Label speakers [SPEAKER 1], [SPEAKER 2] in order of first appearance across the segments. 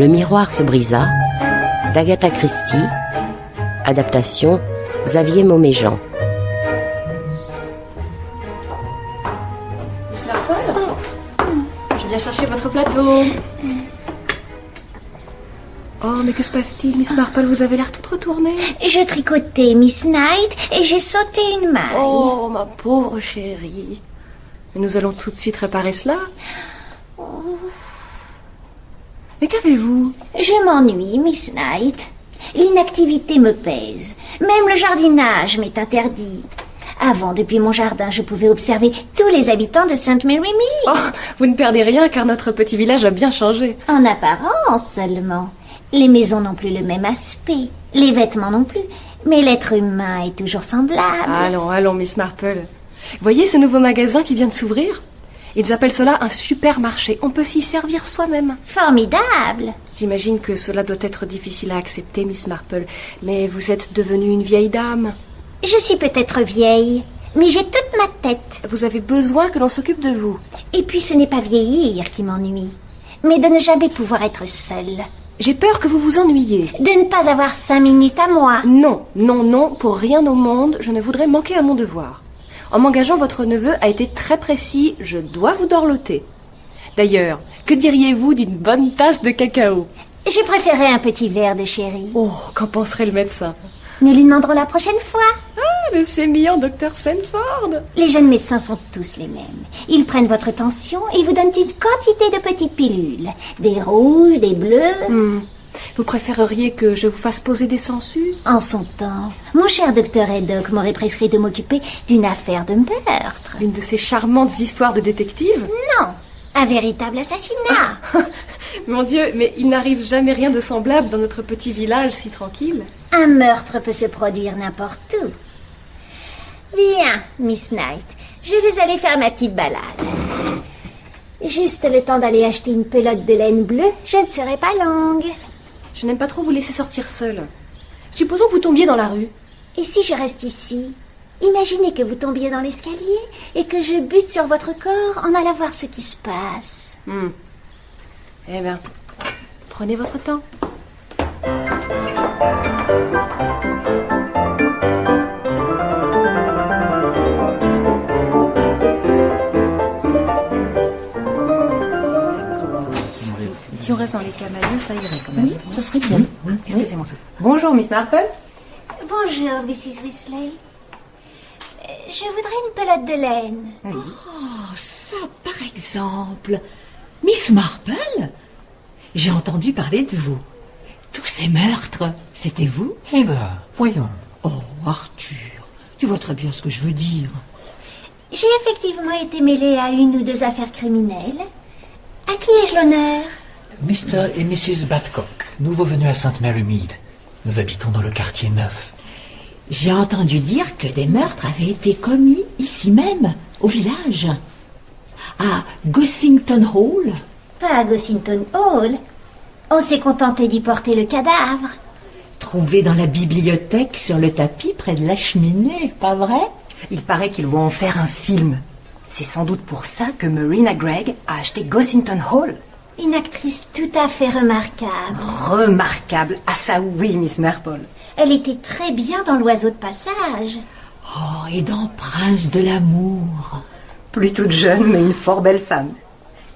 [SPEAKER 1] Le miroir se brisa d'Agatha Christie, adaptation Xavier Mauméjean.
[SPEAKER 2] Miss Marple, je viens chercher votre plateau. Oh, mais que se passe-t-il, Miss Marple? Vous avez l'air toute retournée.
[SPEAKER 3] Je tricotais Miss Knight et j'ai sauté une maille.
[SPEAKER 2] Oh, ma pauvre chérie. Mais nous allons tout de suite réparer cela. Mais qu'avez-vous?
[SPEAKER 3] Je m'ennuie, Miss Knight. L'inactivité me pèse. Même le jardinage m'est interdit. Avant, depuis mon jardin, je pouvais observer tous les habitants de St. Mary Mead.
[SPEAKER 2] Oh, vous ne perdez rien car notre petit village a bien changé.
[SPEAKER 3] En apparence seulement. Les maisons n'ont plus le même aspect. Les vêtements non plus. Mais l'être humain est toujours semblable.
[SPEAKER 2] Allons, Miss Marple. Voyez ce nouveau magasin qui vient de s'ouvrir? Ils appellent cela un supermarché. On peut s'y servir soi-même.
[SPEAKER 3] Formidable.
[SPEAKER 2] J'imagine que cela doit être difficile à accepter, Miss Marple. Mais vous êtes devenue une vieille dame.
[SPEAKER 3] Je suis peut-être vieille, mais j'ai toute ma tête.
[SPEAKER 2] Vous avez besoin que l'on s'occupe de vous.
[SPEAKER 3] Et puis ce n'est pas vieillir qui m'ennuie, mais de ne jamais pouvoir être seule.
[SPEAKER 2] J'ai peur que vous vous ennuyiez.
[SPEAKER 3] De ne pas avoir 5 minutes à moi.
[SPEAKER 2] Non, pour rien au monde, je ne voudrais manquer à mon devoir. En m'engageant, votre neveu a été très précis, je dois vous dorloter. D'ailleurs, que diriez-vous d'une bonne tasse de cacao?
[SPEAKER 3] J'ai préféré un petit verre de sherry.
[SPEAKER 2] Oh, qu'en penserait le médecin?
[SPEAKER 3] Nous lui demanderons la prochaine fois.
[SPEAKER 2] Ah, le sémillant docteur Sanford.
[SPEAKER 3] Les jeunes médecins sont tous les mêmes. Ils prennent votre tension et vous donnent une quantité de petites pilules. Des rouges, des bleus.
[SPEAKER 2] Vous préféreriez que je vous fasse poser des sangsues?
[SPEAKER 3] En son temps, mon cher docteur Haddock m'aurait prescrit de m'occuper d'une affaire de meurtre.
[SPEAKER 2] Une de ces charmantes histoires de détective?
[SPEAKER 3] Non, un véritable assassinat.
[SPEAKER 2] Mon Dieu, mais il n'arrive jamais rien de semblable dans notre petit village si tranquille.
[SPEAKER 3] Un meurtre peut se produire n'importe où. Viens, Miss Knight, je vais aller faire ma petite balade. Juste le temps d'aller acheter une pelote de laine bleue, je ne serai pas longue.
[SPEAKER 2] Je n'aime pas trop vous laisser sortir seule. Supposons que vous tombiez dans la rue.
[SPEAKER 3] Et si je reste ici? Imaginez que vous tombiez dans l'escalier et que je bute sur votre corps en allant voir ce qui se passe.
[SPEAKER 2] Eh bien, prenez votre temps.
[SPEAKER 4] Si on reste dans les camaliers, ça irait quand même.
[SPEAKER 5] Oui, ce serait bien.
[SPEAKER 4] Excusez-moi.
[SPEAKER 5] Bonjour, Miss Marple.
[SPEAKER 3] Bonjour, Mrs. Weasley. Je voudrais une pelote de laine.
[SPEAKER 5] Oh, ça, par exemple. Miss Marple, j'ai entendu parler de vous. Tous ces meurtres, c'était vous?
[SPEAKER 6] Heather, voyons.
[SPEAKER 5] Oh, Arthur, tu vois très bien ce que je veux dire.
[SPEAKER 3] J'ai effectivement été mêlée à une ou deux affaires criminelles. À qui ai-je l'honneur?
[SPEAKER 6] Mr. et Mrs. Badcock, nouveau venus à St. Mary Mead. Nous habitons dans le quartier neuf.
[SPEAKER 5] J'ai entendu dire que des meurtres avaient été commis ici même, au village. À Gossington Hall.
[SPEAKER 3] Pas à Gossington Hall. On s'est contenté d'y porter le cadavre.
[SPEAKER 5] Trouvé dans la bibliothèque sur le tapis près de la cheminée, pas vrai?
[SPEAKER 4] Il paraît qu'ils vont en faire un film. C'est sans doute pour ça que Marina Gregg a acheté Gossington Hall.
[SPEAKER 3] Une actrice tout à fait remarquable.
[SPEAKER 4] Remarquable. Ah ça oui, Miss Marple.
[SPEAKER 3] Elle était très bien dans l'oiseau de passage.
[SPEAKER 5] Oh, et dans Prince de l'amour.
[SPEAKER 4] Plus toute jeune, mais une fort belle femme.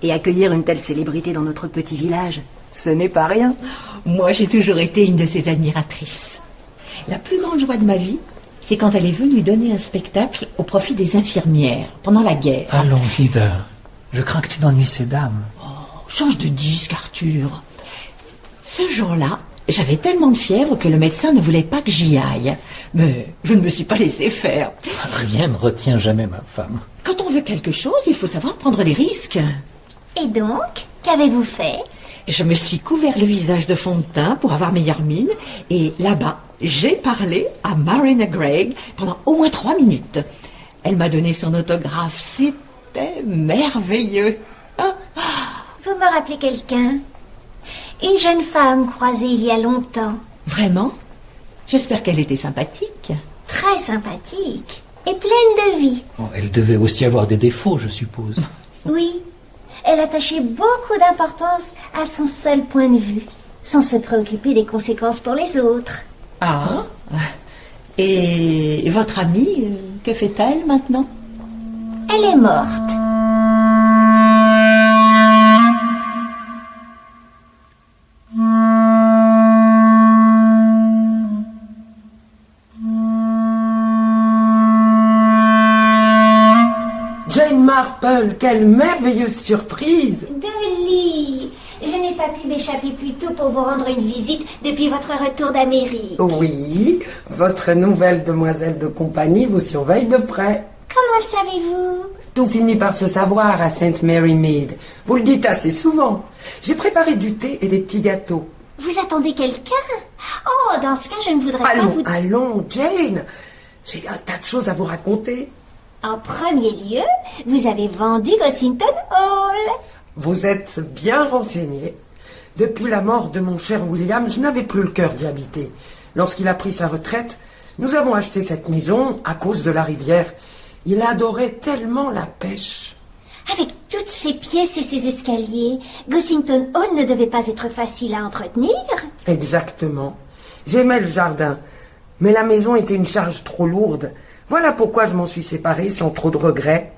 [SPEAKER 4] Et accueillir une telle célébrité dans notre petit village, ce n'est pas rien.
[SPEAKER 5] Moi, j'ai toujours été une de ses admiratrices. La plus grande joie de ma vie, c'est quand elle est venue donner un spectacle au profit des infirmières pendant la guerre.
[SPEAKER 6] Allons, Heather. Je crains que tu n'ennuies ces dames.
[SPEAKER 5] Change de disque, Arthur. Ce jour-là, j'avais tellement de fièvre que le médecin ne voulait pas que j'y aille. Mais je ne me suis pas laissé faire.
[SPEAKER 6] Rien ne retient jamais ma femme.
[SPEAKER 5] Quand on veut quelque chose, il faut savoir prendre des risques.
[SPEAKER 3] Et donc, qu'avez-vous fait?
[SPEAKER 5] Je me suis couvert le visage de fond de teint pour avoir meilleure mine. Et là-bas, j'ai parlé à Marina Gregg pendant au moins 3 minutes. Elle m'a donné son autographe. C'était merveilleux.
[SPEAKER 3] Vous me rappelez quelqu'un? Une jeune femme croisée il y a longtemps.
[SPEAKER 5] Vraiment? J'espère qu'elle était sympathique.
[SPEAKER 3] Très sympathique et pleine de vie.
[SPEAKER 6] Oh, elle devait aussi avoir des défauts, je suppose.
[SPEAKER 3] Oui, Elle attachait beaucoup d'importance à son seul point de vue, sans se préoccuper des conséquences pour les autres.
[SPEAKER 5] Ah. Et votre amie, que fait-elle maintenant?
[SPEAKER 3] Elle est morte.
[SPEAKER 7] Jane Marple, quelle merveilleuse surprise!
[SPEAKER 3] Dolly, je n'ai pas pu m'échapper plus tôt pour vous rendre une visite depuis votre retour d'Amérique.
[SPEAKER 7] Oui, votre nouvelle demoiselle de compagnie vous surveille de près.
[SPEAKER 3] Comment le savez-vous?
[SPEAKER 7] Tout finit par se savoir à St. Mary Mead. Vous le dites assez souvent. J'ai préparé du thé et des petits gâteaux.
[SPEAKER 3] Vous attendez quelqu'un? Oh, dans ce cas, je ne voudrais pas vous...
[SPEAKER 7] Allons, Jane. J'ai un tas de choses à vous raconter.
[SPEAKER 3] En premier lieu, vous avez vendu Gossington Hall.
[SPEAKER 7] Vous êtes bien renseigné. Depuis la mort de mon cher William, je n'avais plus le cœur d'y habiter. Lorsqu'il a pris sa retraite, nous avons acheté cette maison à cause de la rivière. Il adorait tellement la pêche.
[SPEAKER 3] Avec toutes ces pièces et ces escaliers, Gossington Hall ne devait pas être facile à entretenir.
[SPEAKER 7] Exactement. J'aimais le jardin, mais la maison était une charge trop lourde. Voilà pourquoi je m'en suis séparée sans trop de regrets.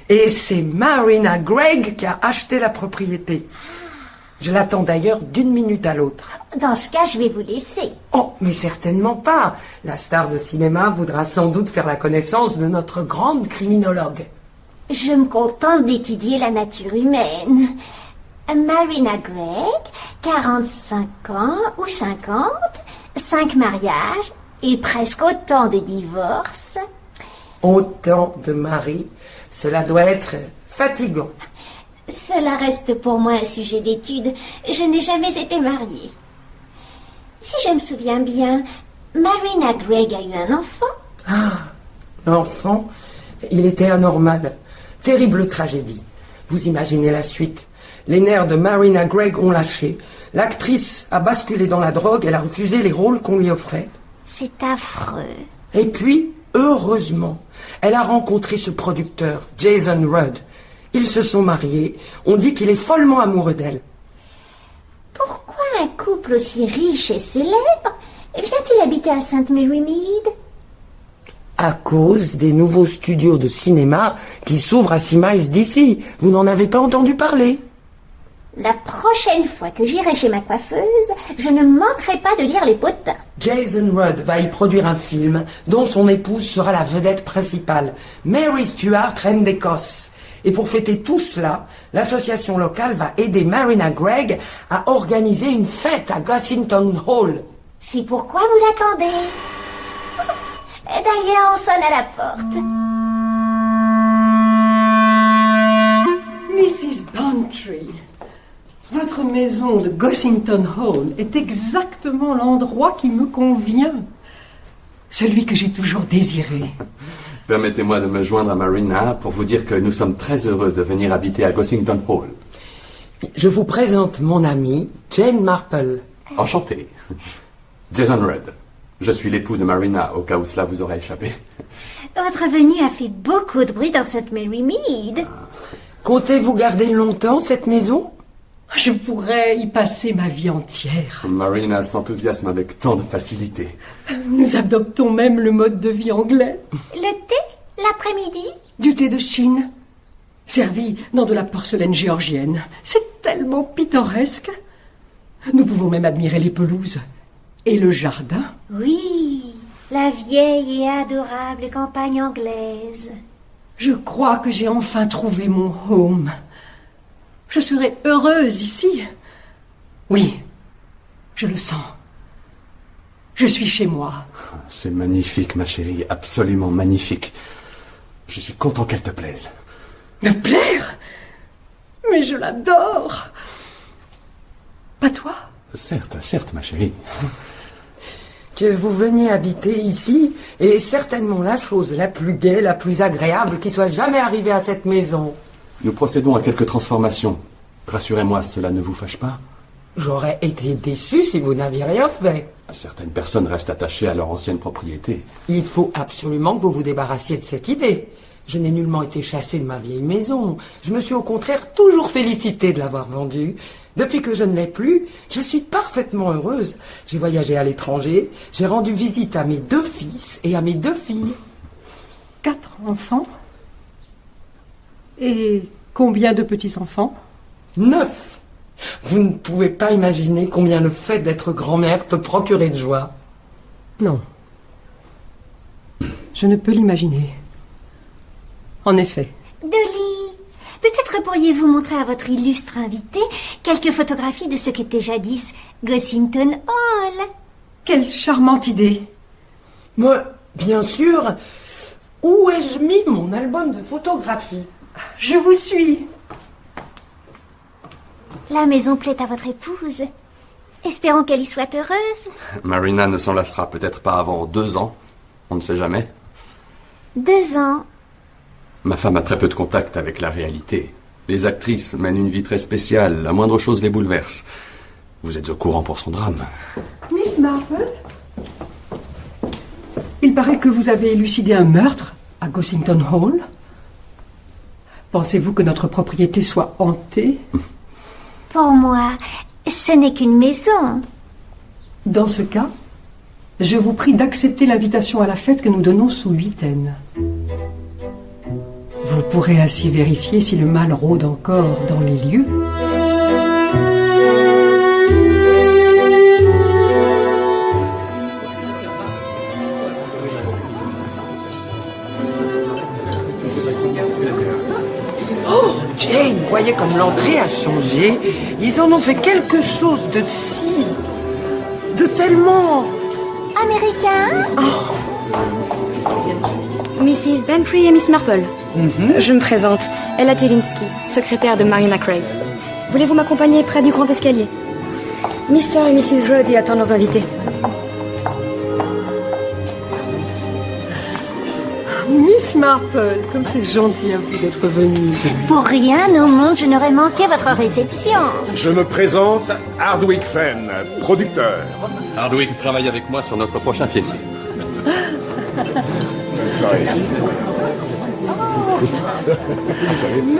[SPEAKER 7] Et c'est Marina Gregg qui a acheté la propriété. Je l'attends d'ailleurs d'une minute à l'autre.
[SPEAKER 3] Dans ce cas, je vais vous laisser.
[SPEAKER 7] Oh, mais certainement pas. La star de cinéma voudra sans doute faire la connaissance de notre grande criminologue.
[SPEAKER 3] Je me contente d'étudier la nature humaine. Marina Gregg, 45 ans ou 50, 5 mariages et presque autant de divorces.
[SPEAKER 7] Autant de maris, cela doit être fatigant.
[SPEAKER 3] Cela reste pour moi un sujet d'étude. Je n'ai jamais été mariée. Si je me souviens bien, Marina Gregg a eu un enfant.
[SPEAKER 7] Ah, l'enfant, il était anormal. Terrible tragédie. Vous imaginez la suite. Les nerfs de Marina Gregg ont lâché. L'actrice a basculé dans la drogue, elle a refusé les rôles qu'on lui offrait.
[SPEAKER 3] C'est affreux.
[SPEAKER 7] Et puis, heureusement, elle a rencontré ce producteur, Jason Rudd. Ils se sont mariés. On dit qu'il est follement amoureux d'elle.
[SPEAKER 3] Pourquoi un couple aussi riche et célèbre vient-il habiter à St. Mary Mead?
[SPEAKER 7] À cause des nouveaux studios de cinéma qui s'ouvrent à 6 miles d'ici. Vous n'en avez pas entendu parler?
[SPEAKER 3] La prochaine fois que j'irai chez ma coiffeuse, je ne manquerai pas de lire les potins.
[SPEAKER 7] Jason Rudd va y produire un film dont son épouse sera la vedette principale, Mary Stuart, reine d'Écosse. Et pour fêter tout cela, l'association locale va aider Marina Gregg à organiser une fête à Gossington Hall.
[SPEAKER 3] C'est pourquoi vous l'attendez. D'ailleurs, on sonne à la porte.
[SPEAKER 8] Mrs. Bantry, votre maison de Gossington Hall est exactement l'endroit qui me convient. Celui que j'ai toujours désiré.
[SPEAKER 9] Permettez-moi de me joindre à Marina pour vous dire que nous sommes très heureux de venir habiter à Gossington Hall.
[SPEAKER 7] Je vous présente mon amie, Jane Marple.
[SPEAKER 9] Enchanté. Jason Rudd. Je suis l'époux de Marina, au cas où cela vous aurait échappé.
[SPEAKER 3] Votre venue a fait beaucoup de bruit dans St. Mary Mead.
[SPEAKER 7] Comptez-vous garder longtemps cette maison?
[SPEAKER 8] Je pourrais y passer ma vie entière.
[SPEAKER 9] Marina s'enthousiasme avec tant de facilité.
[SPEAKER 8] Nous adoptons même le mode de vie anglais.
[SPEAKER 3] Le thé, l'après-midi?
[SPEAKER 8] Du thé de Chine, servi dans de la porcelaine géorgienne. C'est tellement pittoresque. Nous pouvons même admirer les pelouses. Et le jardin.
[SPEAKER 3] Oui, la vieille et adorable campagne anglaise.
[SPEAKER 8] Je crois que j'ai enfin trouvé mon home. Je serai heureuse ici. Oui, je le sens. Je suis chez moi.
[SPEAKER 9] C'est magnifique, ma chérie, absolument magnifique. Je suis content qu'elle te plaise.
[SPEAKER 8] Me plaire? Mais je l'adore. Pas toi?
[SPEAKER 9] Certes, ma chérie.
[SPEAKER 7] Que vous veniez habiter ici est certainement la chose la plus gaie, la plus agréable qui soit jamais arrivée à cette maison.
[SPEAKER 9] Nous procédons à quelques transformations. Rassurez-moi, cela ne vous fâche pas?
[SPEAKER 7] J'aurais été déçu si vous n'aviez rien fait.
[SPEAKER 9] Certaines personnes restent attachées à leur ancienne propriété.
[SPEAKER 7] Il faut absolument que vous vous débarrassiez de cette idée. Je n'ai nullement été chassée de ma vieille maison. Je me suis au contraire toujours félicitée de l'avoir vendue. Depuis que je ne l'ai plus, je suis parfaitement heureuse. J'ai voyagé à l'étranger, j'ai rendu visite à mes 2 fils et à mes 2 filles.
[SPEAKER 8] 4 enfants? Et combien de petits-enfants?
[SPEAKER 7] 9. Vous ne pouvez pas imaginer combien le fait d'être grand-mère peut procurer de joie.
[SPEAKER 8] Non. Je ne peux l'imaginer. En effet.
[SPEAKER 3] Dolly, peut-être pourriez-vous montrer à votre illustre invité quelques photographies de ce qu'était jadis Gossington Hall.
[SPEAKER 8] Quelle charmante idée!
[SPEAKER 7] Moi, bien sûr. Où ai-je mis mon album de photographie?
[SPEAKER 8] Je vous suis.
[SPEAKER 3] La maison plaît à votre épouse. Espérons qu'elle y soit heureuse.
[SPEAKER 9] Marina ne s'en lassera peut-être pas avant 2 ans. On ne sait jamais.
[SPEAKER 3] 2 ans.
[SPEAKER 9] Ma femme a très peu de contact avec la réalité. Les actrices mènent une vie très spéciale. La moindre chose les bouleverse. Vous êtes au courant pour son drame.
[SPEAKER 8] Miss Marple? Il paraît que vous avez élucidé un meurtre à Gossington Hall. Pensez-vous que notre propriété soit hantée?
[SPEAKER 3] Pour moi, ce n'est qu'une maison.
[SPEAKER 8] Dans ce cas, je vous prie d'accepter l'invitation à la fête que nous donnons sous huitaine. Vous pourrez ainsi vérifier si le mal rôde encore dans les lieux.
[SPEAKER 7] Oh, Jane, voyez comme l'entrée a changé. Ils en ont fait quelque chose de de tellement...
[SPEAKER 3] Américain?
[SPEAKER 10] Mrs. Bantry et Miss Marple. Je me présente, Ella Telinsky, secrétaire de Marina Craig. Voulez-vous m'accompagner près du grand escalier? Mr. et Mrs. Roddy attendent leurs invités.
[SPEAKER 8] Miss Marple, comme c'est gentil à vous d'être venue.
[SPEAKER 3] Pour rien au monde, je n'aurais manqué votre réception.
[SPEAKER 11] Je me présente, Hardwick Fenn, producteur.
[SPEAKER 9] Hardwick travaille avec moi sur notre prochain film.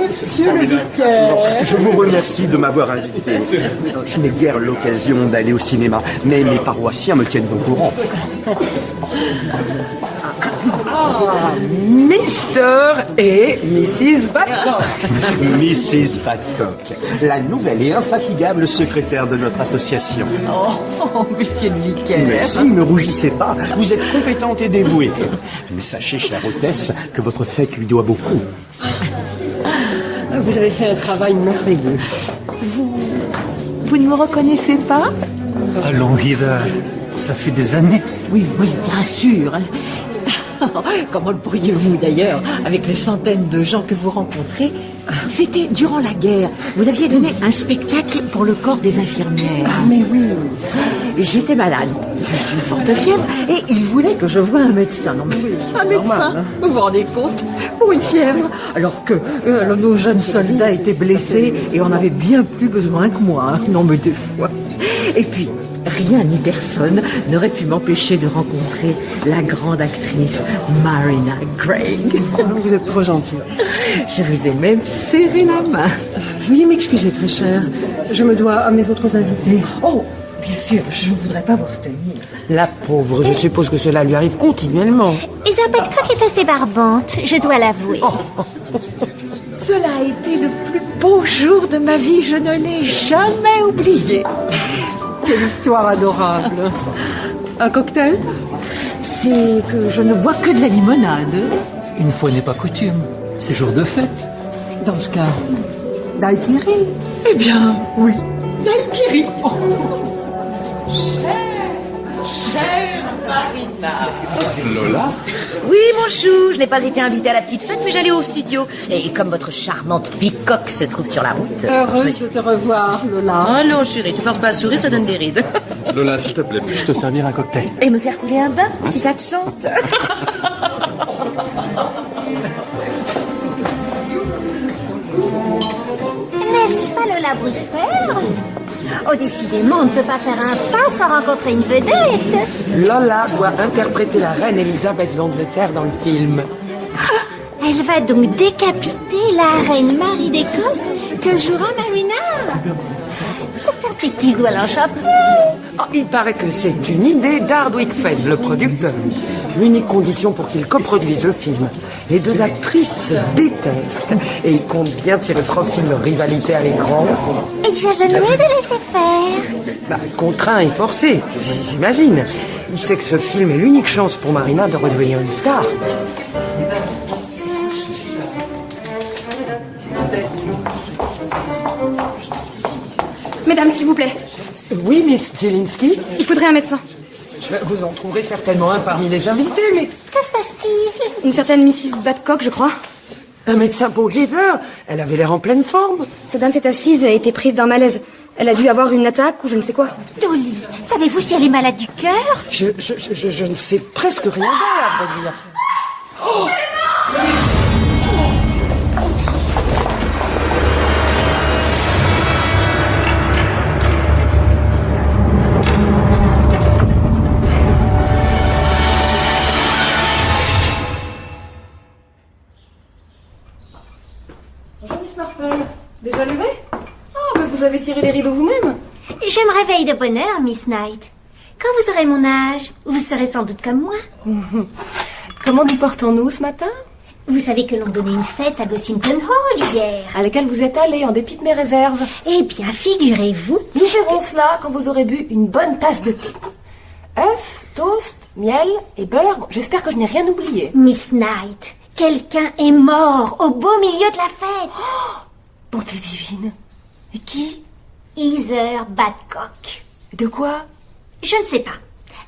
[SPEAKER 8] Monsieur le vicaire.
[SPEAKER 12] Je vous remercie de m'avoir invité. Je n'ai guère l'occasion d'aller au cinéma, mais mes paroissiens me tiennent au courant.
[SPEAKER 7] Mr. et Mrs. Badcock.
[SPEAKER 12] Mrs. Badcock, la nouvelle et infatigable secrétaire de notre association.
[SPEAKER 5] Oh, monsieur le vicaire.
[SPEAKER 12] Mais si, ne rougissez pas, vous êtes compétente et dévouée. Mais sachez, chère hôtesse, que votre fête lui doit beaucoup.
[SPEAKER 8] Vous avez fait un travail merveilleux.
[SPEAKER 5] Vous ne me reconnaissez pas?
[SPEAKER 6] Allons, Ida, ça fait des années.
[SPEAKER 5] Oui, bien sûr. Comment le pourriez-vous d'ailleurs, avec les centaines de gens que vous rencontrez? C'était durant la guerre. Vous aviez donné un spectacle pour le corps des infirmières.
[SPEAKER 8] Mais oui.
[SPEAKER 5] Et j'étais malade. J'ai une forte fièvre et il voulait que je voie un médecin. Non, mais un médecin, vous vous rendez compte? Pour une fièvre. Alors que nos jeunes soldats étaient blessés et on avait bien plus besoin que moi. Non, mais des fois. Et puis, rien ni personne n'aurait pu m'empêcher de rencontrer la grande actrice Marina Craig.
[SPEAKER 8] Vous êtes trop gentil.
[SPEAKER 5] Je vous ai même serré la main.
[SPEAKER 8] Veuillez m'excuser, très cher. Je me dois à mes autres invités.
[SPEAKER 5] Oh, bien sûr, je ne voudrais pas vous retenir.
[SPEAKER 7] La pauvre, je suppose que cela lui arrive continuellement.
[SPEAKER 3] Isabelle Coq est assez barbante, je dois l'avouer.
[SPEAKER 5] Cela a été le plus beau jour de ma vie, je ne l'ai jamais oublié.
[SPEAKER 8] Quelle histoire adorable. Un cocktail?
[SPEAKER 5] C'est que je ne bois que de la limonade.
[SPEAKER 6] Une fois n'est pas coutume. C'est jour de fête.
[SPEAKER 8] Dans ce cas, daiquiri.
[SPEAKER 5] Eh bien, oui, daiquiri. Oh. Chère Marina.
[SPEAKER 12] Lola?
[SPEAKER 13] Oui, mon chou, je n'ai pas été invitée à la petite fête, mais j'allais au studio. Et comme votre charmante bicoque se trouve sur la route...
[SPEAKER 8] Heureuse de te revoir, Lola.
[SPEAKER 13] Oh non, chérie, te force pas à sourire, ça donne des rides.
[SPEAKER 9] Lola, s'il te plaît, puis-je te servir un cocktail?
[SPEAKER 13] Et me faire couler un bain, si ça te chante.
[SPEAKER 3] N'est-ce pas Lola Brewster? Oh, décidément, on ne peut pas faire un pas sans rencontrer une vedette.
[SPEAKER 7] Lola doit interpréter la reine Elisabeth d'Angleterre dans le film.
[SPEAKER 3] Elle Elle va donc décapiter la reine Marie d'Écosse que jouera Marina. Cette perspective doit l'enchanter.
[SPEAKER 7] Ah, il paraît que c'est une idée d'Hardwick Fenn, le producteur. L'unique condition pour qu'il coproduise le film. Les deux actrices se détestent et ils comptent bien tirer profit de leur rivalité à l'écran.
[SPEAKER 3] Et Jason Reid de laisser faire.
[SPEAKER 7] Bah, contraint et forcé, j'imagine. Il sait que ce film est l'unique chance pour Marina de redevenir une star.
[SPEAKER 10] Mesdames, s'il vous plaît.
[SPEAKER 7] Oui, Miss Zielinski.
[SPEAKER 10] Il faudrait un médecin.
[SPEAKER 7] Vous en trouverez certainement un parmi les invités, mais...
[SPEAKER 3] Que se passe-t-il?
[SPEAKER 10] Une certaine Mrs. Badcock, je crois.
[SPEAKER 7] Un médecin pour Heather? Elle avait l'air en pleine forme.
[SPEAKER 10] Cette dame s'est assise et a été prise d'un malaise. Elle a dû avoir une attaque ou je ne sais quoi.
[SPEAKER 3] Dolly, savez-vous si elle est malade du cœur?
[SPEAKER 7] Je ne sais presque rien d'elle, à vrai dire. Oh!
[SPEAKER 2] Bonjour Miss Marple. Déjà levée? Vous avez tiré les rideaux vous-même?
[SPEAKER 3] Je me réveille de bonne heure, Miss Knight. Quand vous aurez mon âge, vous serez sans doute comme moi.
[SPEAKER 2] Comment nous portons-nous ce matin?
[SPEAKER 3] Vous savez que l'on donnait une fête à Gossington Hall hier.
[SPEAKER 2] À laquelle vous êtes allée en dépit de mes réserves.
[SPEAKER 3] Eh bien, figurez-vous...
[SPEAKER 2] Nous verrons cela quand vous aurez bu une bonne tasse de thé. Œufs, toast, miel et beurre. J'espère que je n'ai rien oublié.
[SPEAKER 3] Miss Knight, quelqu'un est mort au beau milieu de la fête.
[SPEAKER 2] Oh, bonté divine. Et qui?
[SPEAKER 3] Heather Badcock.
[SPEAKER 2] De quoi?
[SPEAKER 3] Je ne sais pas.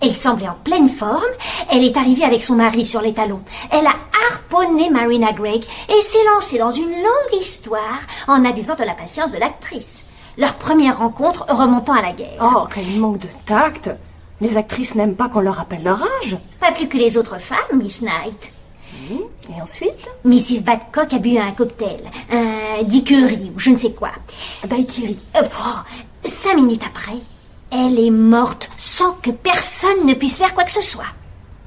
[SPEAKER 3] Elle semblait en pleine forme. Elle est arrivée avec son mari sur les talons. Elle a harponné Marina Gregg et s'est lancée dans une longue histoire en abusant de la patience de l'actrice. Leur première rencontre remontant à la guerre.
[SPEAKER 2] Oh, quel manque de tact. Les actrices n'aiment pas qu'on leur rappelle leur âge.
[SPEAKER 3] Pas plus que les autres femmes, Miss Knight.
[SPEAKER 2] Et ensuite?
[SPEAKER 3] Mrs. Badcock a bu un cocktail, un daiquiri ou je ne sais quoi.
[SPEAKER 2] Daiquiri.
[SPEAKER 3] 5 minutes après, elle est morte sans que personne ne puisse faire quoi que ce soit.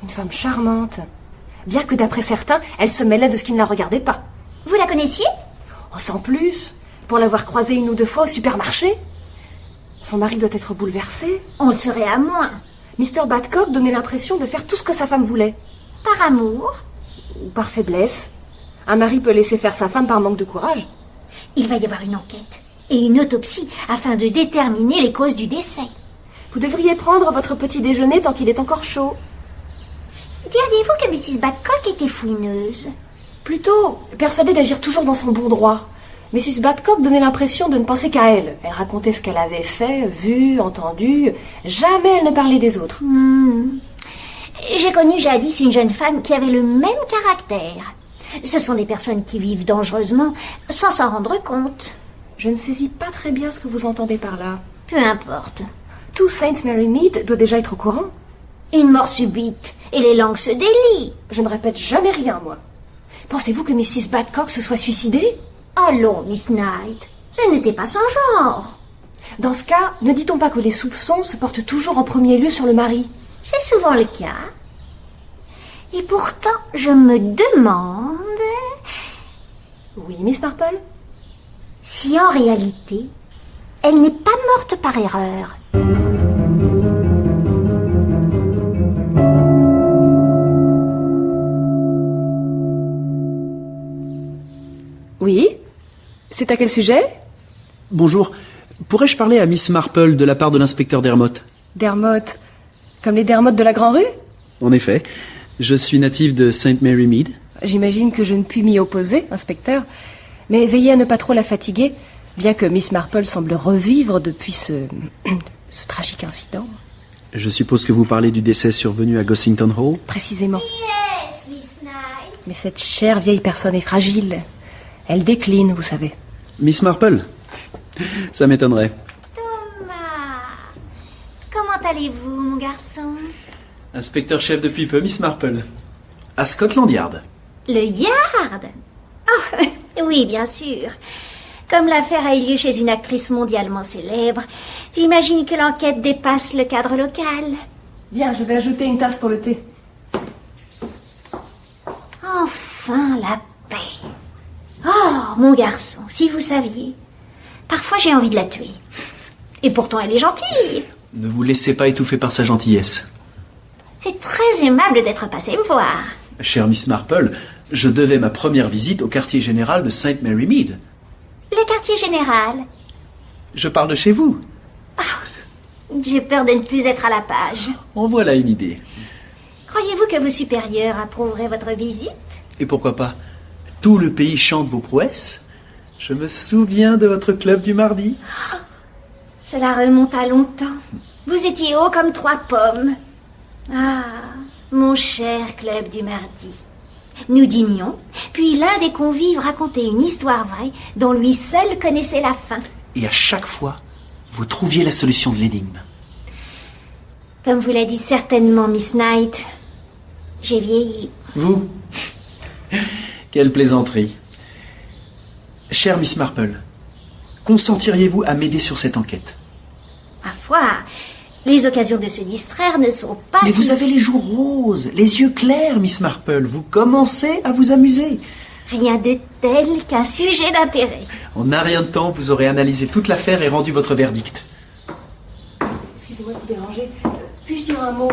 [SPEAKER 2] Une femme charmante. Bien que d'après certains, elle se mêlait de ce qui ne la regardait pas.
[SPEAKER 3] Vous la connaissiez?
[SPEAKER 2] Oh, sans plus. Pour l'avoir croisée une ou deux fois au supermarché. Son mari doit être bouleversé.
[SPEAKER 3] On le serait à moins.
[SPEAKER 2] Mr. Badcock donnait l'impression de faire tout ce que sa femme voulait.
[SPEAKER 3] Par amour?
[SPEAKER 2] Ou par faiblesse. Un mari peut laisser faire sa femme par manque de courage.
[SPEAKER 3] Il va y avoir une enquête et une autopsie afin de déterminer les causes du décès.
[SPEAKER 2] Vous devriez prendre votre petit déjeuner tant qu'il est encore chaud.
[SPEAKER 3] Diriez-vous que Mrs. Badcock était fouineuse?
[SPEAKER 2] Plutôt persuadée d'agir toujours dans son bon droit. Mrs. Badcock donnait l'impression de ne penser qu'à elle. Elle racontait ce qu'elle avait fait, vu, entendu. Jamais elle ne parlait des autres.
[SPEAKER 3] J'ai connu jadis une jeune femme qui avait le même caractère. Ce sont des personnes qui vivent dangereusement sans s'en rendre compte.
[SPEAKER 2] Je ne saisis pas très bien ce que vous entendez par là.
[SPEAKER 3] Peu importe.
[SPEAKER 2] Tout Saint Mary Mead doit déjà être au courant.
[SPEAKER 3] Une mort subite et les langues se délient.
[SPEAKER 2] Je ne répète jamais rien, moi. Pensez-vous que Mrs. Badcock se soit suicidée?
[SPEAKER 3] Allons, Miss Knight, ce n'était pas son genre.
[SPEAKER 2] Dans ce cas, ne dit-on pas que les soupçons se portent toujours en premier lieu sur le mari?
[SPEAKER 3] C'est souvent le cas. Et pourtant, je me demande...
[SPEAKER 2] Oui, Miss Marple?
[SPEAKER 3] Si en réalité, elle n'est pas morte par erreur.
[SPEAKER 2] Oui? C'est à quel sujet?
[SPEAKER 14] Bonjour. Pourrais-je parler à Miss Marple de la part de l'inspecteur Dermot?
[SPEAKER 2] Dermot? Comme les Dermot de la Grand-Rue?
[SPEAKER 14] En effet. Je suis natif de St. Mary Mead.
[SPEAKER 2] J'imagine que je ne puis m'y opposer, inspecteur. Mais veillez à ne pas trop la fatiguer, bien que Miss Marple semble revivre depuis ce tragique incident.
[SPEAKER 14] Je suppose que vous parlez du décès survenu à Gossington Hall?
[SPEAKER 2] Précisément.
[SPEAKER 3] Yes, Miss Knight.
[SPEAKER 2] Mais cette chère vieille personne est fragile. Elle décline, vous savez.
[SPEAKER 14] Miss Marple? Ça m'étonnerait.
[SPEAKER 3] Thomas, comment allez-vous, mon garçon?
[SPEAKER 14] Inspecteur-chef depuis peu, Miss Marple. À Scotland Yard.
[SPEAKER 3] Le Yard? Oh, oui, bien sûr. Comme l'affaire a eu lieu chez une actrice mondialement célèbre, j'imagine que l'enquête dépasse le cadre local.
[SPEAKER 2] Bien, je vais ajouter une tasse pour le thé.
[SPEAKER 3] Enfin, la mon garçon, si vous saviez. Parfois j'ai envie de la tuer. Et pourtant elle est gentille.
[SPEAKER 14] Ne vous laissez pas étouffer par sa gentillesse.
[SPEAKER 3] C'est très aimable d'être passé me voir.
[SPEAKER 14] Chère Miss Marple, je devais ma première visite au quartier général de St. Mary Mead.
[SPEAKER 3] Le quartier général.
[SPEAKER 14] Je parle de chez vous.
[SPEAKER 3] J'ai peur de ne plus être à la page.
[SPEAKER 14] En voilà une idée.
[SPEAKER 3] Croyez-vous que vos supérieurs approuveraient votre visite?
[SPEAKER 14] Et pourquoi pas? Tout le pays chante vos prouesses. Je me souviens de votre club du mardi.
[SPEAKER 3] Cela remonte à longtemps. Vous étiez haut comme 3 pommes. Ah, mon cher club du mardi. Nous dînions, puis l'un des convives racontait une histoire vraie dont lui seul connaissait la fin.
[SPEAKER 14] Et à chaque fois, vous trouviez la solution de l'énigme.
[SPEAKER 3] Comme vous l'a dit certainement Miss Knight, j'ai vieilli.
[SPEAKER 14] Vous? Quelle plaisanterie. Chère Miss Marple, consentiriez-vous à m'aider sur cette enquête?
[SPEAKER 3] Ma foi, les occasions de se distraire ne sont pas...
[SPEAKER 14] Mais vous avez les joues roses, les yeux clairs, Miss Marple. Vous commencez à vous amuser.
[SPEAKER 3] Rien de tel qu'un sujet d'intérêt.
[SPEAKER 14] En un rien de temps, vous aurez analysé toute l'affaire et rendu votre verdict.
[SPEAKER 2] Excusez-moi de vous déranger. Puis-je dire un mot?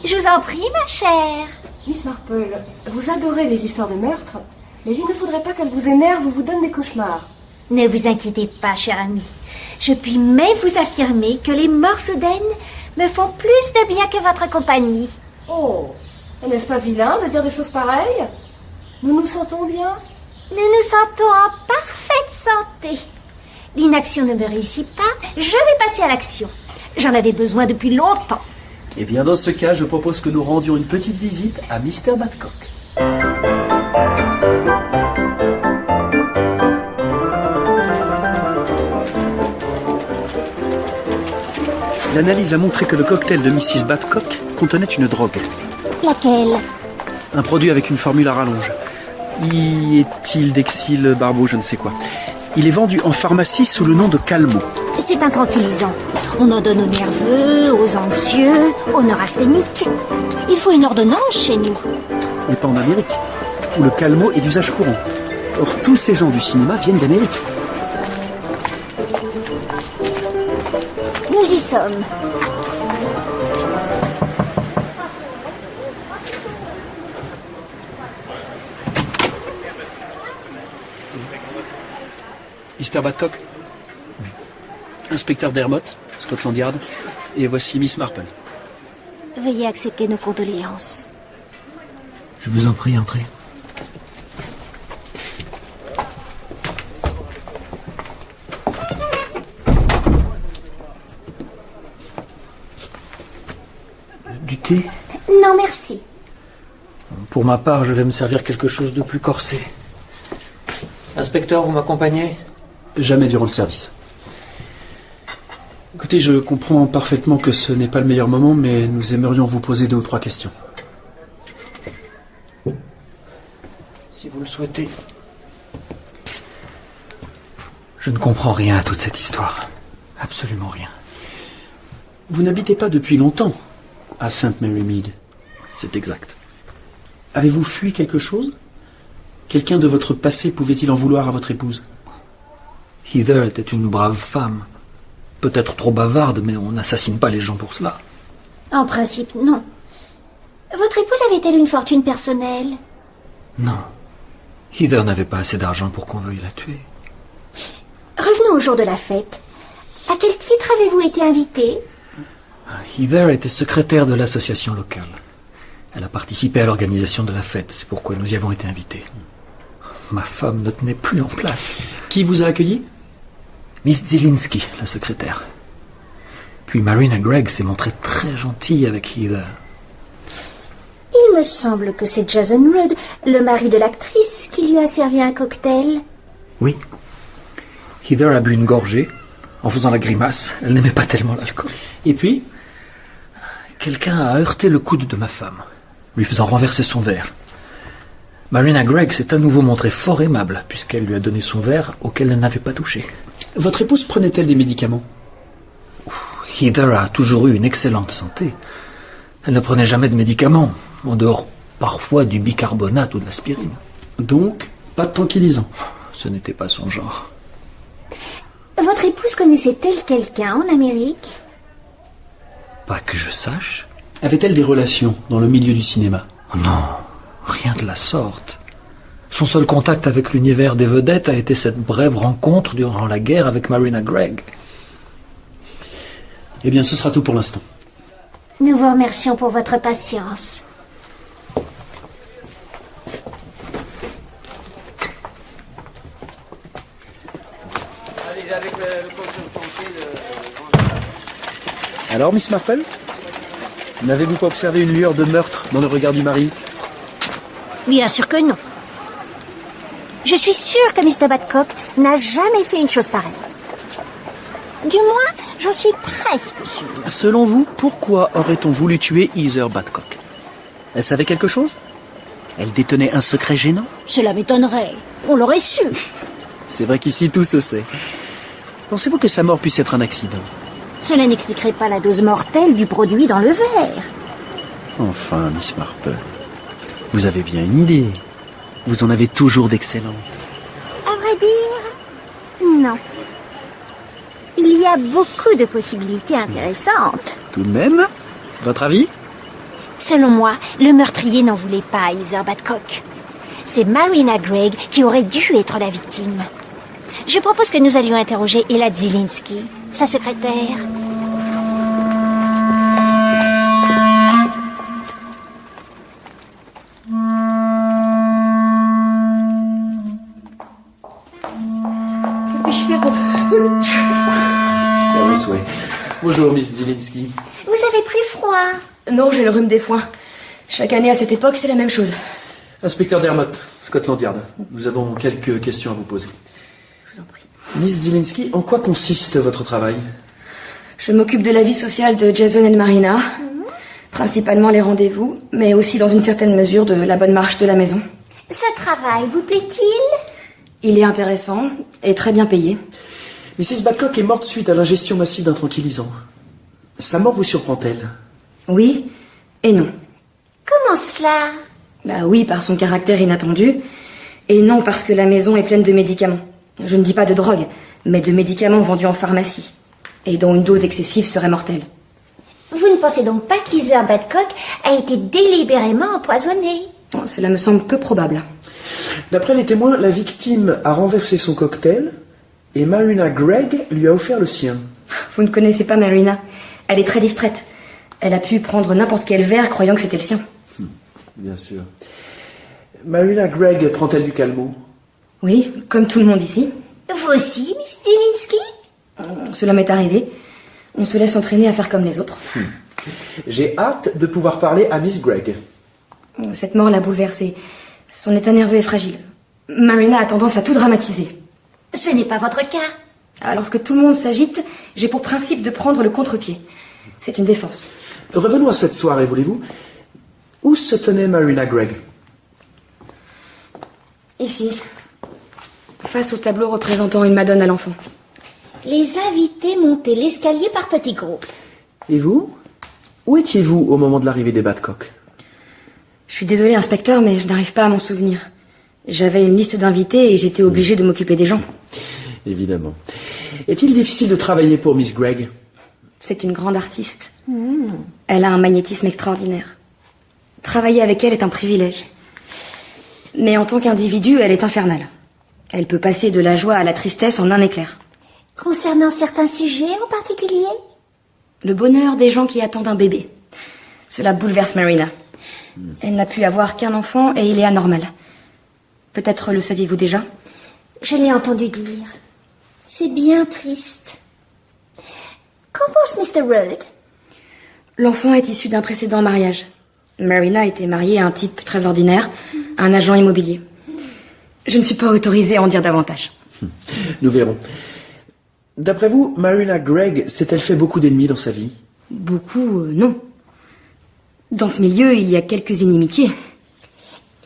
[SPEAKER 3] Je vous en prie, ma chère.
[SPEAKER 2] Miss Marple, vous adorez les histoires de meurtre, mais il ne faudrait pas qu'elles vous énervent ou vous donnent des cauchemars.
[SPEAKER 3] Ne vous inquiétez pas, cher ami. Je puis même vous affirmer que les morts soudaines me font plus de bien que votre compagnie.
[SPEAKER 2] Oh, n'est-ce pas vilain de dire des choses pareilles? Nous nous sentons bien?
[SPEAKER 3] Nous nous sentons en parfaite santé. L'inaction ne me réussit pas, je vais passer à l'action. J'en avais besoin depuis longtemps.
[SPEAKER 14] Eh bien, dans ce cas, je propose que nous rendions une petite visite à Mr. Badcock. L'analyse a montré que le cocktail de Mrs. Badcock contenait une drogue.
[SPEAKER 3] Laquelle?
[SPEAKER 14] Un produit avec une formule à rallonge. Éthylhexyl barbeau, je ne sais quoi. Il est vendu en pharmacie sous le nom de Calmo.
[SPEAKER 3] C'est un tranquillisant. On en donne aux nerveux, aux anxieux, aux neurasthéniques. Il faut une ordonnance chez nous.
[SPEAKER 14] Et pas en Amérique, où le Calmo est d'usage courant. Or, tous ces gens du cinéma viennent d'Amérique.
[SPEAKER 3] Nous y sommes.
[SPEAKER 14] Mr. Badcock, inspecteur Dermot, Scotland Yard, et voici Miss Marple.
[SPEAKER 3] Veuillez accepter nos condoléances.
[SPEAKER 6] Je vous en prie, entrez. Du thé?
[SPEAKER 3] Non, merci.
[SPEAKER 6] Pour ma part, je vais me servir quelque chose de plus corsé. Inspecteur, vous m'accompagnez?
[SPEAKER 14] Jamais durant le service. Écoutez, je comprends parfaitement que ce n'est pas le meilleur moment, mais nous aimerions vous poser 2 ou 3 questions.
[SPEAKER 6] Si vous le souhaitez. Je ne comprends rien à toute cette histoire. Absolument rien.
[SPEAKER 14] Vous n'habitez pas depuis longtemps à St. Mary Mead.
[SPEAKER 6] C'est exact.
[SPEAKER 14] Avez-vous fui quelque chose? Quelqu'un de votre passé pouvait-il en vouloir à votre épouse?
[SPEAKER 6] Heather était une brave femme. Peut-être trop bavarde, mais on n'assassine pas les gens pour cela.
[SPEAKER 3] En principe, non. Votre épouse avait-elle une fortune personnelle?
[SPEAKER 6] Non. Heather n'avait pas assez d'argent pour qu'on veuille la tuer.
[SPEAKER 3] Revenons au jour de la fête. À quel titre avez-vous été invité?
[SPEAKER 6] Heather était secrétaire de l'association locale. Elle a participé à l'organisation de la fête. C'est pourquoi nous y avons été invités. Ma femme ne tenait plus en place.
[SPEAKER 14] Qui vous a accueilli?
[SPEAKER 6] Miss Zielinski, la secrétaire. Puis Marina Gregg s'est montrée très gentille avec Heather.
[SPEAKER 3] Il me semble que c'est Jason Rudd, le mari de l'actrice, qui lui a servi un cocktail.
[SPEAKER 6] Oui. Heather a bu une gorgée. En faisant la grimace, elle n'aimait pas tellement l'alcool.
[SPEAKER 14] Et puis?
[SPEAKER 6] Quelqu'un a heurté le coude de ma femme, lui faisant renverser son verre. Marina Gregg s'est à nouveau montrée fort aimable, puisqu'elle lui a donné son verre auquel elle n'avait pas touché.
[SPEAKER 14] Votre épouse prenait-elle des médicaments?
[SPEAKER 6] Heather a toujours eu une excellente santé. Elle ne prenait jamais de médicaments, en dehors parfois du bicarbonate ou de l'aspirine.
[SPEAKER 14] Donc, pas de tranquillisant?
[SPEAKER 6] ce n'était pas son genre.
[SPEAKER 3] Votre épouse connaissait-elle quelqu'un en Amérique?
[SPEAKER 6] Pas que je sache.
[SPEAKER 14] Avait-elle des relations dans le milieu du cinéma?
[SPEAKER 6] Non, rien de la sorte. Son seul contact avec l'univers des vedettes a été cette brève rencontre durant la guerre avec Marina Gregg.
[SPEAKER 14] Eh bien, ce sera tout pour l'instant.
[SPEAKER 3] Nous vous remercions pour votre patience.
[SPEAKER 14] Alors, Miss Marple? N'avez-vous pas observé une lueur de meurtre dans le regard du mari?
[SPEAKER 3] Bien sûr que non. Je suis sûre que Mr. Badcock n'a jamais fait une chose pareille. Du moins, j'en suis presque sûre.
[SPEAKER 14] Selon vous, pourquoi aurait-on voulu tuer Heather Badcock? Elle savait quelque chose? Elle détenait un secret gênant?
[SPEAKER 3] Cela m'étonnerait. On l'aurait su.
[SPEAKER 14] C'est vrai qu'ici tout se sait. Pensez-vous que sa mort puisse être un accident?
[SPEAKER 3] Cela n'expliquerait pas la dose mortelle du produit dans le verre.
[SPEAKER 14] Enfin, Miss Marple, vous avez bien une idée. Vous en avez toujours d'excellentes.
[SPEAKER 3] À vrai dire, non. Il y a beaucoup de possibilités intéressantes.
[SPEAKER 14] Tout de même, votre avis?
[SPEAKER 3] Selon moi, le meurtrier n'en voulait pas à Heather Badcock. C'est Marina Gregg qui aurait dû être la victime. Je propose que nous allions interroger Ella Zielinski, sa secrétaire.
[SPEAKER 10] Que puis-je faire pour...
[SPEAKER 14] À vos souhaits. Bonjour, Miss Zielinski.
[SPEAKER 3] Vous avez pris froid?
[SPEAKER 10] Non, j'ai le rhume des foins. Chaque année à cette époque, c'est la même chose.
[SPEAKER 14] Inspecteur Dermott, Scotland Yard. Nous avons quelques questions à vous poser.
[SPEAKER 10] Je vous en prie.
[SPEAKER 14] Miss Zielinski, en quoi consiste votre travail?
[SPEAKER 10] Je m'occupe de la vie sociale de Jason et de Marina. Principalement les rendez-vous, mais aussi dans une certaine mesure de la bonne marche de la maison.
[SPEAKER 3] Ce travail vous plaît-il?
[SPEAKER 10] Il est intéressant et très bien payé.
[SPEAKER 14] Mrs. Badcock est morte suite à l'ingestion massive d'un tranquillisant. Sa mort vous surprend-elle?
[SPEAKER 10] Oui et non.
[SPEAKER 3] Comment cela?
[SPEAKER 10] Bah oui, par son caractère inattendu, et non parce que la maison est pleine de médicaments. Je ne dis pas de drogue, mais de médicaments vendus en pharmacie, et dont une dose excessive serait mortelle.
[SPEAKER 3] Vous ne pensez donc pas qu'Heather Badcock a été délibérément empoisonnée?
[SPEAKER 10] Cela me semble peu probable.
[SPEAKER 14] D'après les témoins, la victime a renversé son cocktail et Marina Gregg lui a offert le sien.
[SPEAKER 10] Vous ne connaissez pas Marina. Elle est très distraite. Elle a pu prendre n'importe quel verre croyant que c'était le sien.
[SPEAKER 14] Bien sûr. Marina Gregg prend-elle du calmos?
[SPEAKER 10] Oui, comme tout le monde ici.
[SPEAKER 3] Vous aussi, Miss Zielinski?
[SPEAKER 10] Cela m'est arrivé. On se laisse entraîner à faire comme les autres.
[SPEAKER 14] J'ai hâte de pouvoir parler à Miss Gregg.
[SPEAKER 10] Cette mort l'a bouleversée. Son état nerveux est fragile. Marina a tendance à tout dramatiser.
[SPEAKER 3] Ce n'est pas votre cas.
[SPEAKER 10] Lorsque tout le monde s'agite, j'ai pour principe de prendre le contre-pied. C'est une défense.
[SPEAKER 14] Revenons à cette soirée, voulez-vous? Où se tenait Marina Gregg?
[SPEAKER 10] Ici, face au tableau représentant une Madone à l'enfant.
[SPEAKER 3] Les invités montaient l'escalier par petits groupes.
[SPEAKER 14] Et vous? Où étiez-vous au moment de l'arrivée des Badcock?
[SPEAKER 10] Je suis désolée, inspecteur, mais je n'arrive pas à m'en souvenir. J'avais une liste d'invités et j'étais obligée de m'occuper des gens.
[SPEAKER 14] Évidemment. Est-il difficile de travailler pour Miss Gregg?
[SPEAKER 10] C'est une grande artiste. Elle a un magnétisme extraordinaire. Travailler avec elle est un privilège. Mais en tant qu'individu, elle est infernale. Elle peut passer de la joie à la tristesse en un éclair.
[SPEAKER 3] Concernant certains sujets en particulier?
[SPEAKER 10] Le bonheur des gens qui attendent un bébé. Cela bouleverse Marina. Elle n'a pu avoir qu'un enfant et il est anormal. Peut-être le saviez-vous déjà?
[SPEAKER 3] Je l'ai entendu dire. C'est bien triste. Qu'en pense Mr. Rudd?
[SPEAKER 10] L'enfant est issu d'un précédent mariage. Marina était mariée à un type très ordinaire, un agent immobilier. Je ne suis pas autorisée à en dire davantage.
[SPEAKER 14] Nous verrons. D'après vous, Marina Gregg s'est-elle fait beaucoup d'ennemis dans sa vie?
[SPEAKER 10] Beaucoup, non. Dans ce milieu, il y a quelques inimitiés.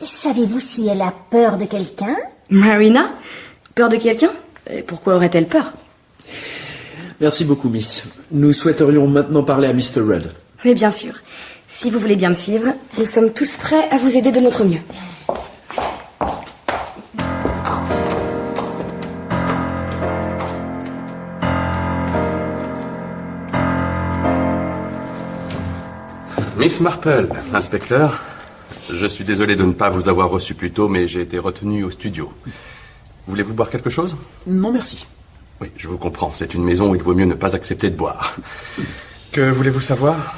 [SPEAKER 3] Savez-vous si elle a peur de quelqu'un?
[SPEAKER 10] Marina? Peur de quelqu'un? Et pourquoi aurait-elle peur?
[SPEAKER 14] Merci beaucoup, Miss. Nous souhaiterions maintenant parler à Mr. Rudd.
[SPEAKER 10] Mais bien sûr. Si vous voulez bien me suivre, nous sommes tous prêts à vous aider de notre mieux.
[SPEAKER 9] Miss Marple, inspecteur. Je suis désolé de ne pas vous avoir reçu plus tôt, mais j'ai été retenu au studio. Voulez-vous boire quelque chose?
[SPEAKER 14] Non, merci.
[SPEAKER 9] Oui, je vous comprends. C'est une maison où il vaut mieux ne pas accepter de boire. Que voulez-vous savoir?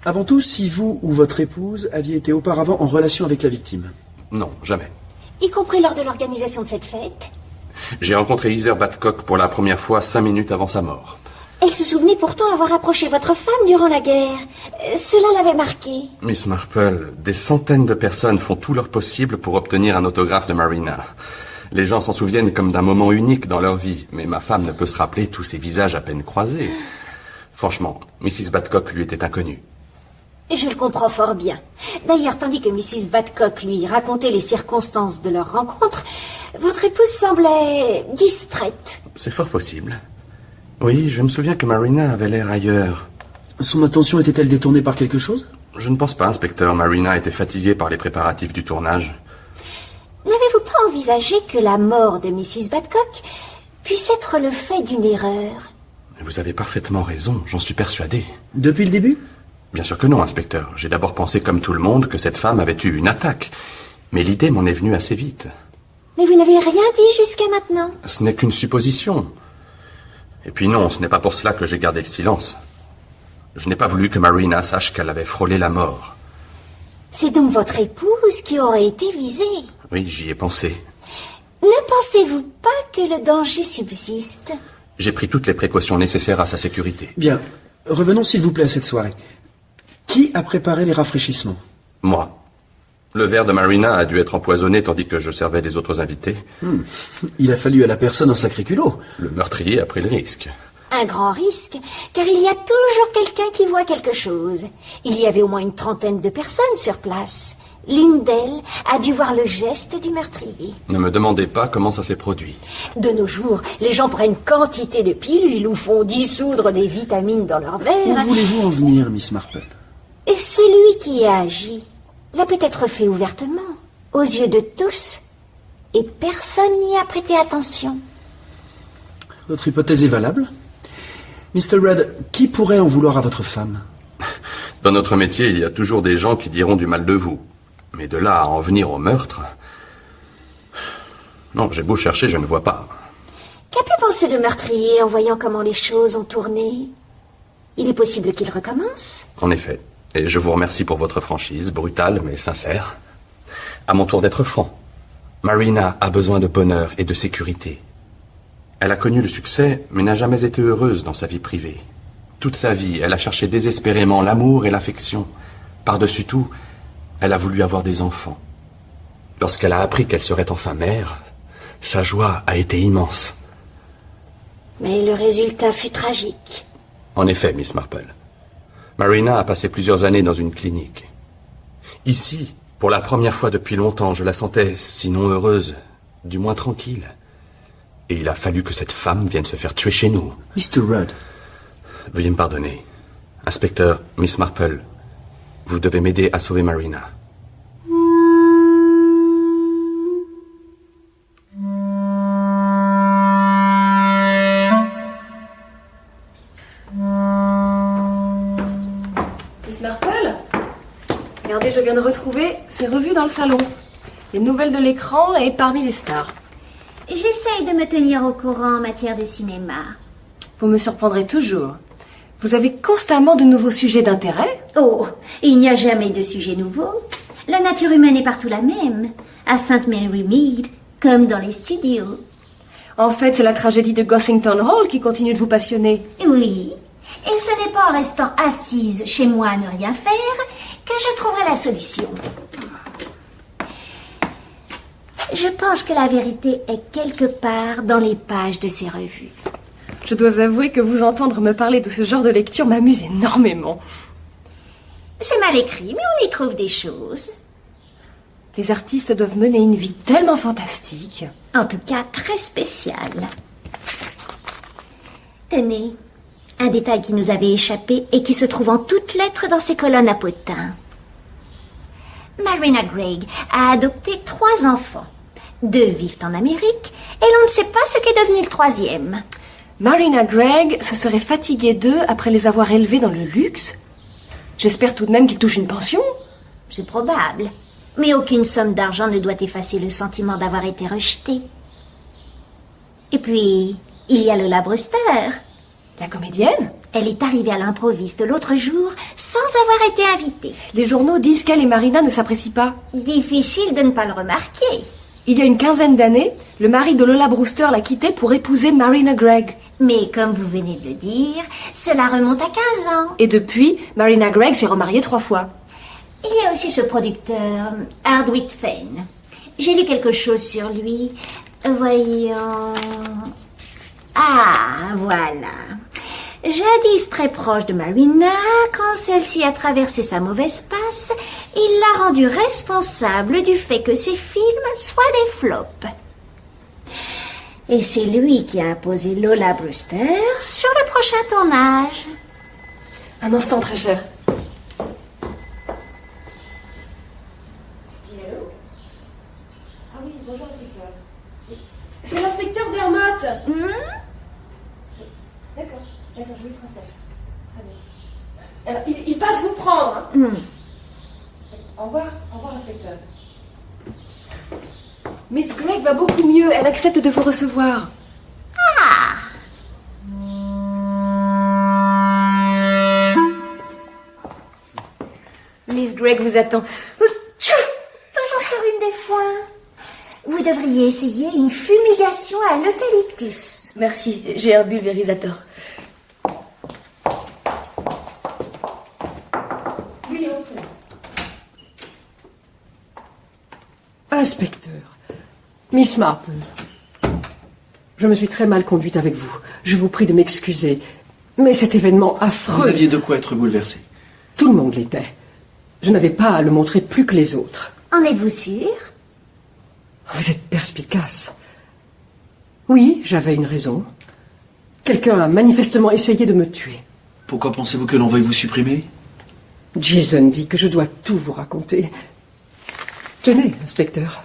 [SPEAKER 14] Avant tout, si vous ou votre épouse aviez été auparavant en relation avec la victime.
[SPEAKER 9] Non, jamais.
[SPEAKER 3] Y compris lors de l'organisation de cette fête?
[SPEAKER 9] J'ai rencontré Heather Badcock pour la première fois 5 minutes avant sa mort.
[SPEAKER 3] Elle se souvenait pourtant avoir approché votre femme durant la guerre. Cela l'avait marquée.
[SPEAKER 9] Miss Marple, des centaines de personnes font tout leur possible pour obtenir un autographe de Marina. Les gens s'en souviennent comme d'un moment unique dans leur vie, mais ma femme ne peut se rappeler tous ces visages à peine croisés. Franchement, Mrs. Badcock lui était inconnue.
[SPEAKER 3] Je le comprends fort bien. D'ailleurs, tandis que Mrs. Badcock lui racontait les circonstances de leur rencontre, votre épouse semblait distraite.
[SPEAKER 9] C'est fort possible. Oui, je me souviens que Marina avait l'air ailleurs.
[SPEAKER 14] Son attention était-elle détournée par quelque chose?
[SPEAKER 9] Je ne pense pas, inspecteur. Marina était fatiguée par les préparatifs du tournage.
[SPEAKER 3] N'avez-vous pas envisagé que la mort de Mrs. Badcock puisse être le fait d'une erreur?
[SPEAKER 9] Vous avez parfaitement raison, j'en suis persuadé.
[SPEAKER 14] Depuis le début?
[SPEAKER 9] Bien sûr que non, inspecteur. J'ai d'abord pensé, comme tout le monde, que cette femme avait eu une attaque. Mais l'idée m'en est venue assez vite.
[SPEAKER 3] Mais vous n'avez rien dit jusqu'à maintenant.
[SPEAKER 9] Ce n'est qu'une supposition. Et puis non, ce n'est pas pour cela que j'ai gardé le silence. Je n'ai pas voulu que Marina sache qu'elle avait frôlé la mort.
[SPEAKER 3] C'est donc votre épouse qui aurait été visée.
[SPEAKER 9] Oui, j'y ai pensé.
[SPEAKER 3] Ne pensez-vous pas que le danger subsiste?
[SPEAKER 9] J'ai pris toutes les précautions nécessaires à sa sécurité.
[SPEAKER 14] Bien. Revenons s'il vous plaît à cette soirée. Qui a préparé les rafraîchissements?
[SPEAKER 9] Moi. Le verre de Marina a dû être empoisonné tandis que je servais les autres invités.
[SPEAKER 14] Il a fallu à la personne un sacré culot.
[SPEAKER 9] Le meurtrier a pris le risque.
[SPEAKER 3] Un grand risque, car il y a toujours quelqu'un qui voit quelque chose. Il y avait au moins une trentaine de personnes sur place. L'une d'elles a dû voir le geste du meurtrier.
[SPEAKER 9] Ne me demandez pas comment ça s'est produit.
[SPEAKER 3] De nos jours, les gens prennent quantité de pilules ou font dissoudre des vitamines dans leur verre.
[SPEAKER 14] Où voulez-vous en venir, Miss Marple?
[SPEAKER 3] Et celui qui a agi l'a peut-être fait ouvertement, aux yeux de tous, et personne n'y a prêté attention.
[SPEAKER 14] Votre hypothèse est valable. Mr. Red, qui pourrait en vouloir à votre femme?
[SPEAKER 9] Dans notre métier, il y a toujours des gens qui diront du mal de vous. Mais de là à en venir au meurtre... Non, j'ai beau chercher, je ne vois pas.
[SPEAKER 3] Qu'a pu penser le meurtrier en voyant comment les choses ont tourné? Il est possible qu'il recommence?
[SPEAKER 9] En effet. Et je vous remercie pour votre franchise, brutale mais sincère. À mon tour d'être franc. Marina a besoin de bonheur et de sécurité. Elle a connu le succès, mais n'a jamais été heureuse dans sa vie privée. Toute sa vie, elle a cherché désespérément l'amour et l'affection. Par-dessus tout, elle a voulu avoir des enfants. Lorsqu'elle a appris qu'elle serait enfin mère, sa joie a été immense.
[SPEAKER 3] Mais le résultat fut tragique.
[SPEAKER 9] En effet, Miss Marple. Marina a passé plusieurs années dans une clinique. Ici, pour la première fois depuis longtemps, je la sentais, sinon heureuse, du moins tranquille. Et il a fallu que cette femme vienne se faire tuer chez nous.
[SPEAKER 14] Mr. Rudd.
[SPEAKER 9] Veuillez me pardonner. Inspecteur, Miss Marple, vous devez m'aider à sauver Marina.
[SPEAKER 2] Miss Marple? Regardez, je viens de retrouver ces revues dans le salon. Les nouvelles de l'écran et parmi les stars.
[SPEAKER 3] J'essaye de me tenir au courant en matière de cinéma.
[SPEAKER 2] Vous me surprendrez toujours. Vous avez constamment de nouveaux sujets d'intérêt?
[SPEAKER 3] Oh, il n'y a jamais de sujet nouveau. La nature humaine est partout la même. À St. Mary Mead, comme dans les studios.
[SPEAKER 2] En fait, c'est la tragédie de Gossington Hall qui continue de vous passionner.
[SPEAKER 3] Oui. Et ce n'est pas en restant assise chez moi à ne rien faire que je trouverai la solution. Je pense que la vérité est quelque part dans les pages de ces revues.
[SPEAKER 2] Je dois avouer que vous entendre me parler de ce genre de lecture m'amuse énormément.
[SPEAKER 3] C'est mal écrit, mais on y trouve des choses.
[SPEAKER 2] Les artistes doivent mener une vie tellement fantastique.
[SPEAKER 3] En tout cas, très spéciale. Tenez, un détail qui nous avait échappé et qui se trouve en toutes lettres dans ces colonnes à potins. Marina Gregg a adopté 3 enfants. 2 vivent en Amérique et l'on ne sait pas ce qu'est devenu le 3e.
[SPEAKER 2] Marina Gregg se serait fatiguée d'eux après les avoir élevés dans le luxe? J'espère tout de même qu'il touche une pension.
[SPEAKER 3] C'est probable. Mais aucune somme d'argent ne doit effacer le sentiment d'avoir été rejeté. Et puis, il y a Lola Brewster.
[SPEAKER 2] La comédienne?
[SPEAKER 3] Elle est arrivée à l'improviste l'autre jour sans avoir été invitée.
[SPEAKER 2] Les journaux disent qu'elle et Marina ne s'apprécient pas.
[SPEAKER 3] Difficile de ne pas le remarquer.
[SPEAKER 2] Il y a une quinzaine d'années, le mari de Lola Brewster l'a quittée pour épouser Marina Gregg.
[SPEAKER 3] Mais comme vous venez de le dire, cela remonte à 15 ans.
[SPEAKER 2] Et depuis, Marina Gregg s'est remariée 3 fois.
[SPEAKER 3] Il y a aussi ce producteur, Hardwick Fenn. J'ai lu quelque chose sur lui. Voyons... Ah, voilà. Jadis très proche de Marina, quand celle-ci a traversé sa mauvaise passe, il l'a rendue responsable du fait que ses films soient des flops. Et c'est lui qui a imposé Lola Brewster sur le prochain tournage.
[SPEAKER 2] Un instant, très cher. Ah oui, bonjour, inspecteur. C'est l'inspecteur Dermot. D'accord, je vous le transmets. Très bien. Alors, il passe vous prendre. Hein. Au revoir, inspecteur. Miss Gregg va beaucoup mieux, elle accepte de vous recevoir.
[SPEAKER 3] Ah!
[SPEAKER 2] Miss Gregg vous attend.
[SPEAKER 3] Toujours sur une des foins. Vous devriez essayer une fumigation à l'eucalyptus.
[SPEAKER 10] Merci, j'ai un pulvérisateur.
[SPEAKER 8] Oui, Inspecteur, Miss Marple, je me suis très mal conduite avec vous. Je vous prie de m'excuser. Mais cet événement affreux...
[SPEAKER 14] Vous aviez de quoi être bouleversé.
[SPEAKER 8] Tout le monde l'était. Je n'avais pas à le montrer plus que les autres.
[SPEAKER 3] En êtes-vous sûr?
[SPEAKER 8] Vous êtes perspicace. Oui, j'avais une raison. Quelqu'un a manifestement essayé de me tuer.
[SPEAKER 14] Pourquoi pensez-vous que l'on veuille vous supprimer?
[SPEAKER 8] Jason dit que je dois tout vous raconter. Tenez, inspecteur.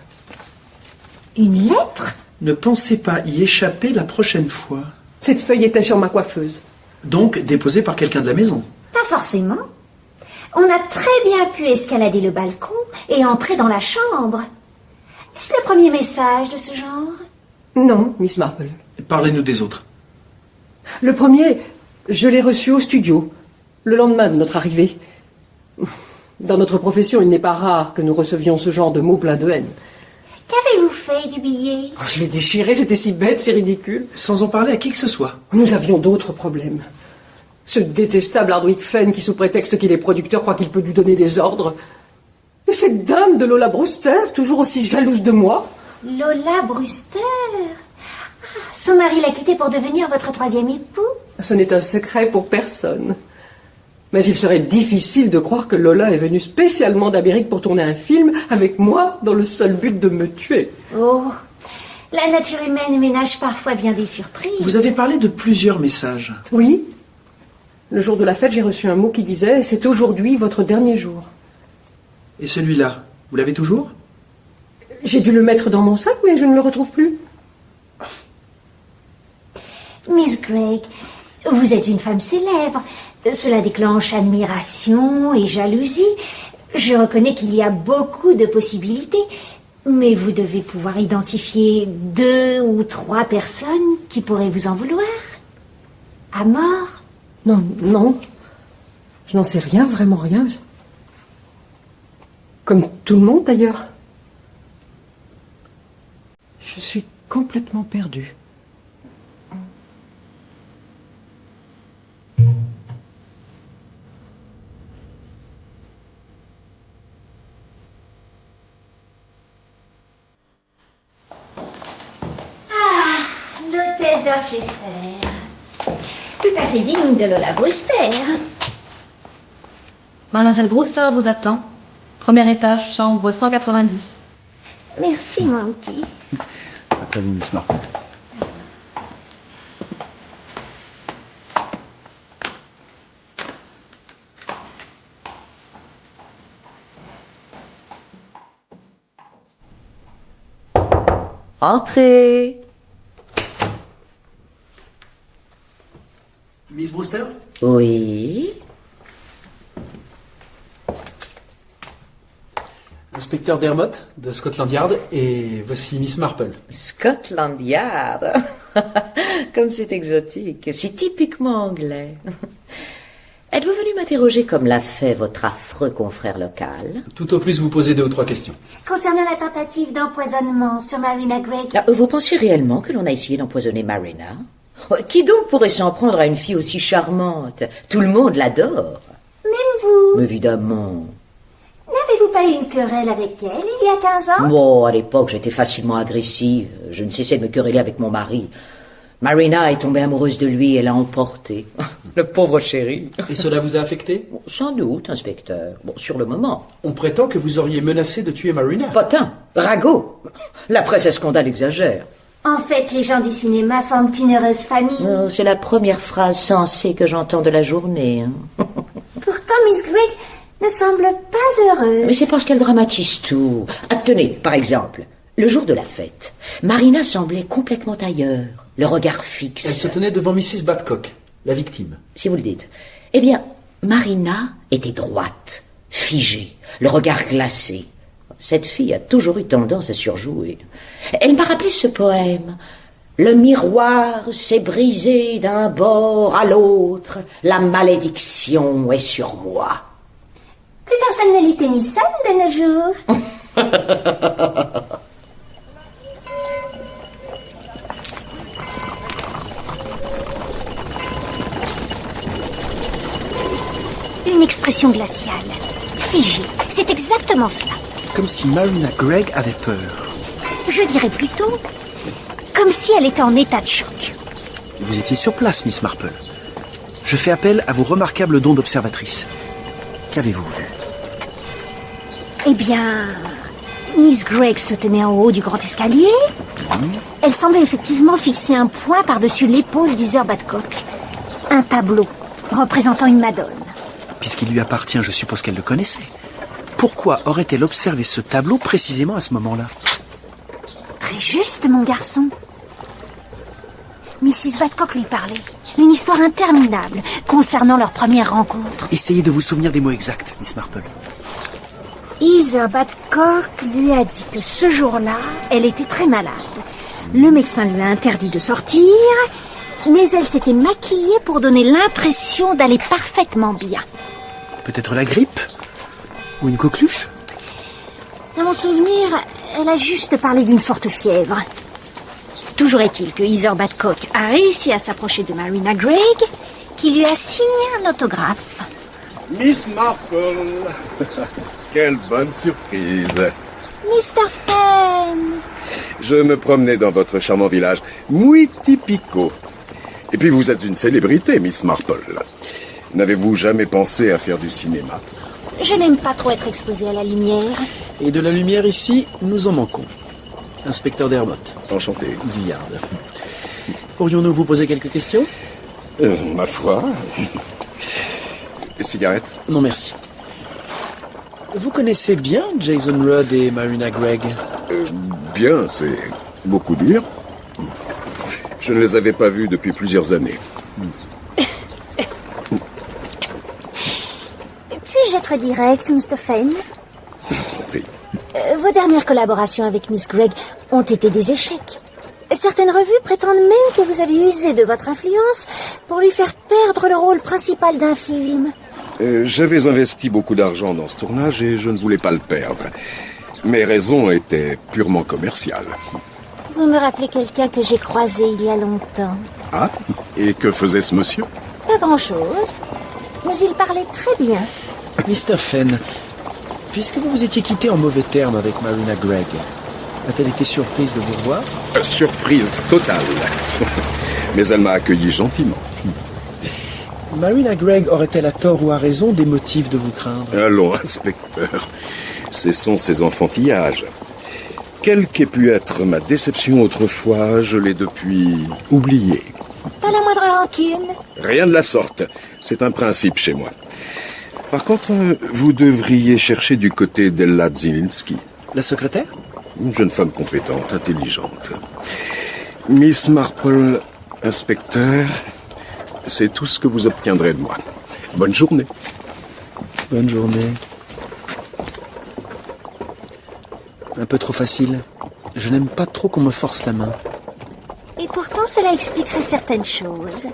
[SPEAKER 3] Une lettre?
[SPEAKER 14] Ne pensez pas y échapper la prochaine fois.
[SPEAKER 8] Cette feuille était sur ma coiffeuse.
[SPEAKER 14] Donc déposée par quelqu'un de la maison.
[SPEAKER 3] Pas forcément. On a très bien pu escalader le balcon et entrer dans la chambre. Est-ce le premier message de ce genre?
[SPEAKER 8] Non, Miss Marple.
[SPEAKER 14] Parlez-nous des autres.
[SPEAKER 8] Le premier, je l'ai reçu au studio, le lendemain de notre arrivée. Dans notre profession, il n'est pas rare que nous recevions ce genre de mots pleins de haine.
[SPEAKER 3] Qu'avez-vous fait du billet?
[SPEAKER 8] Oh, je l'ai déchiré, c'était si bête, si ridicule.
[SPEAKER 14] Sans en parler à qui que ce soit.
[SPEAKER 8] Nous avions d'autres problèmes. Ce détestable Hardwick Fenn qui, sous prétexte qu'il est producteur, croit qu'il peut lui donner des ordres. Et cette dame de Lola Brewster, toujours aussi jalouse de moi.
[SPEAKER 3] Lola Brewster? Ah, son mari l'a quittée pour devenir votre troisième époux?
[SPEAKER 8] Ce n'est un secret pour personne. Mais il serait difficile de croire que Lola est venue spécialement d'Amérique pour tourner un film avec moi dans le seul but de me tuer.
[SPEAKER 3] Oh, la nature humaine ménage parfois bien des surprises.
[SPEAKER 14] Vous avez parlé de plusieurs messages.
[SPEAKER 8] Oui. Le jour de la fête, j'ai reçu un mot qui disait « C'est aujourd'hui votre dernier jour ».
[SPEAKER 14] Et celui-là, vous l'avez toujours?
[SPEAKER 8] J'ai dû le mettre dans mon sac, mais je ne le retrouve plus.
[SPEAKER 3] Miss Gregg, vous êtes une femme célèbre. Cela déclenche admiration et jalousie. Je reconnais qu'il y a beaucoup de possibilités, mais vous devez pouvoir identifier 2 ou 3 personnes qui pourraient vous en vouloir. À mort?
[SPEAKER 8] Non. Je n'en sais rien, vraiment rien. Comme tout le monde, d'ailleurs. Je suis complètement perdue.
[SPEAKER 3] L'hôtel Dorchester. Tout à fait digne de Lola Brewster.
[SPEAKER 15] Mademoiselle Brewster vous attend. Premier étage, chambre 190.
[SPEAKER 3] Merci, mon petit.
[SPEAKER 12] Après vous, Miss Marple.
[SPEAKER 1] Entrez.
[SPEAKER 14] Miss Brewster?
[SPEAKER 1] Oui.
[SPEAKER 14] Inspecteur Dermot, de Scotland Yard, et voici Miss Marple.
[SPEAKER 13] Scotland Yard. Comme c'est exotique, si typiquement anglais. Êtes-vous venu m'interroger comme l'a fait votre affreux confrère local?
[SPEAKER 14] Tout au plus vous poser 2 ou 3 questions.
[SPEAKER 3] Concernant la tentative d'empoisonnement sur Marina Gregg...
[SPEAKER 13] Vous pensiez réellement que l'on a essayé d'empoisonner Marina? Qui donc pourrait s'en prendre à une fille aussi charmante? Tout le monde l'adore.
[SPEAKER 3] Même vous?
[SPEAKER 13] Évidemment.
[SPEAKER 3] N'avez-vous pas eu une querelle avec elle il y a 15 ans?
[SPEAKER 13] Bon, à l'époque, j'étais facilement agressive. Je ne cessais de me quereller avec mon mari. Marina est tombée amoureuse de lui et l'a emporté. Le pauvre chéri.
[SPEAKER 14] Et cela vous a affecté?
[SPEAKER 13] Sans doute, inspecteur. Bon, sur le moment.
[SPEAKER 14] On prétend que vous auriez menacé de tuer Marina.
[SPEAKER 13] Potin, ragot. La presse à scandale exagère.
[SPEAKER 3] En fait, les gens du cinéma forment une heureuse famille.
[SPEAKER 13] Oh, c'est la première phrase sensée que j'entends de la journée.
[SPEAKER 3] Pourtant, Miss Gregg ne semble pas heureuse.
[SPEAKER 13] Mais c'est parce qu'elle dramatise tout. Ah, tenez, par exemple, le jour de la fête, Marina semblait complètement ailleurs, le regard fixe.
[SPEAKER 14] Elle se tenait devant Mrs. Badcock, la victime.
[SPEAKER 13] Si vous le dites. Eh bien, Marina était droite, figée, le regard glacé. Cette fille a toujours eu tendance à surjouer. Elle m'a rappelé ce poème. Le miroir s'est brisé d'un bord à l'autre, la malédiction est sur moi.
[SPEAKER 3] Plus personne ne lit Tennyson de nos jours. Une expression glaciale, figée, c'est exactement cela.
[SPEAKER 14] Comme si Marina Gregg avait peur.
[SPEAKER 3] Je dirais plutôt comme si elle était en état de choc.
[SPEAKER 14] Vous étiez sur place, Miss Marple. Je fais appel à vos remarquables dons d'observatrice. Qu'avez-vous vu?
[SPEAKER 3] Eh bien, Miss Gregg se tenait en haut du grand escalier. Elle semblait effectivement fixer un point par-dessus l'épaule d'Heather Badcock. Un tableau représentant une Madone.
[SPEAKER 14] Puisqu'il lui appartient, je suppose qu'elle le connaissait. Pourquoi aurait-elle observé ce tableau précisément à ce moment-là?
[SPEAKER 3] Très juste, mon garçon. Mrs. Badcock lui parlait. Une histoire interminable concernant leur première rencontre.
[SPEAKER 14] Essayez de vous souvenir des mots exacts, Miss Marple.
[SPEAKER 3] Heather Badcock lui a dit que ce jour-là, elle était très malade. Le médecin lui a interdit de sortir, mais elle s'était maquillée pour donner l'impression d'aller parfaitement bien.
[SPEAKER 14] Peut-être la grippe? Ou une coqueluche?
[SPEAKER 3] Dans mon souvenir, elle a juste parlé d'une forte fièvre. Toujours est-il que Heather Badcock a réussi à s'approcher de Marina Gregg, qui lui a signé un autographe.
[SPEAKER 11] Miss Marple. Quelle bonne surprise.
[SPEAKER 3] Mr. Fenn.
[SPEAKER 11] Je me promenais dans votre charmant village. Muy typico. Et puis vous êtes une célébrité, Miss Marple. N'avez-vous jamais pensé à faire du cinéma?
[SPEAKER 3] Je n'aime pas trop être exposée à la lumière.
[SPEAKER 14] Et de la lumière ici, nous en manquons. Inspecteur Dermot.
[SPEAKER 11] Enchanté.
[SPEAKER 14] Du Yard. Pourrions-nous vous poser quelques questions?
[SPEAKER 11] Ma foi. Cigarette?
[SPEAKER 14] Non, merci. Vous connaissez bien Jason Rudd et Marina Gregg?
[SPEAKER 11] Bien, c'est beaucoup dire. Je ne les avais pas vus depuis plusieurs années.
[SPEAKER 3] Puis-je être direct, Mr. Fenn? Vos dernières collaborations avec Miss Gregg ont été des échecs. Certaines revues prétendent même que vous avez usé de votre influence pour lui faire perdre le rôle principal d'un film.
[SPEAKER 11] J'avais investi beaucoup d'argent dans ce tournage et je ne voulais pas le perdre. Mes raisons étaient purement commerciales.
[SPEAKER 3] Vous me rappelez quelqu'un que j'ai croisé il y a longtemps.
[SPEAKER 11] Ah? Et que faisait ce monsieur?
[SPEAKER 3] Pas grand-chose, mais il parlait très bien.
[SPEAKER 14] Mr. Fenn, puisque vous vous étiez quitté en mauvais termes avec Marina Gregg, a-t-elle été surprise de vous revoir?
[SPEAKER 11] Surprise totale. Mais elle m'a accueilli gentiment.
[SPEAKER 14] Marina Gregg aurait-elle à tort ou à raison des motifs de vous craindre?
[SPEAKER 11] Allons, inspecteur. Cessons ces enfantillages. Quelle qu'ait pu être ma déception autrefois, je l'ai depuis oubliée.
[SPEAKER 3] Pas la moindre rancune.
[SPEAKER 11] Rien de la sorte. C'est un principe chez moi. Par contre, vous devriez chercher du côté d'Ella Zielinski.
[SPEAKER 14] La secrétaire?
[SPEAKER 11] Une jeune femme compétente, intelligente. Miss Marple, inspecteur, c'est tout ce que vous obtiendrez de moi. Bonne journée.
[SPEAKER 14] Bonne journée. Un peu trop facile. Je n'aime pas trop qu'on me force la main.
[SPEAKER 3] Et pourtant, cela expliquerait certaines choses.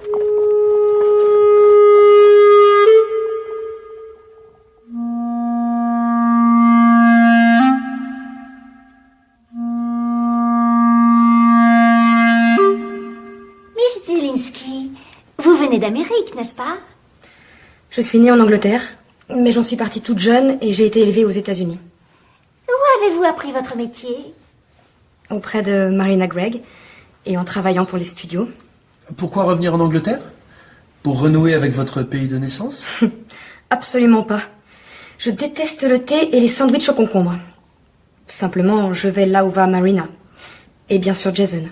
[SPEAKER 3] Miss Zielinski, vous venez d'Amérique, n'est-ce pas?
[SPEAKER 10] Je suis née en Angleterre, mais j'en suis partie toute jeune et j'ai été élevée aux États-Unis.
[SPEAKER 3] Où avez-vous appris votre métier?
[SPEAKER 10] Auprès de Marina Gregg et en travaillant pour les studios.
[SPEAKER 14] Pourquoi revenir en Angleterre? Pour renouer avec votre pays de naissance?
[SPEAKER 10] Absolument pas. Je déteste le thé et les sandwichs au concombre. Simplement, je vais là où va Marina. Et bien sûr Jason.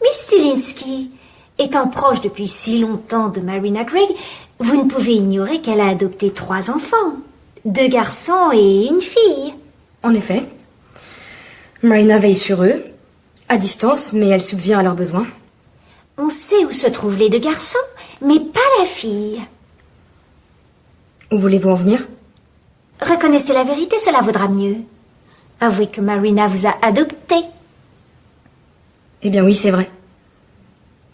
[SPEAKER 3] Miss Zielinski, étant proche depuis si longtemps de Marina Gregg, vous ne pouvez ignorer qu'elle a adopté 3 enfants. 2 garçons et une fille.
[SPEAKER 10] En effet. Marina veille sur eux, à distance, mais elle subvient à leurs besoins.
[SPEAKER 3] On sait où se trouvent les 2 garçons, mais pas la fille.
[SPEAKER 10] Où voulez-vous en venir?
[SPEAKER 3] Reconnaissez la vérité, cela vaudra mieux. Avouez que Marina vous a adopté.
[SPEAKER 10] Eh bien oui, c'est vrai.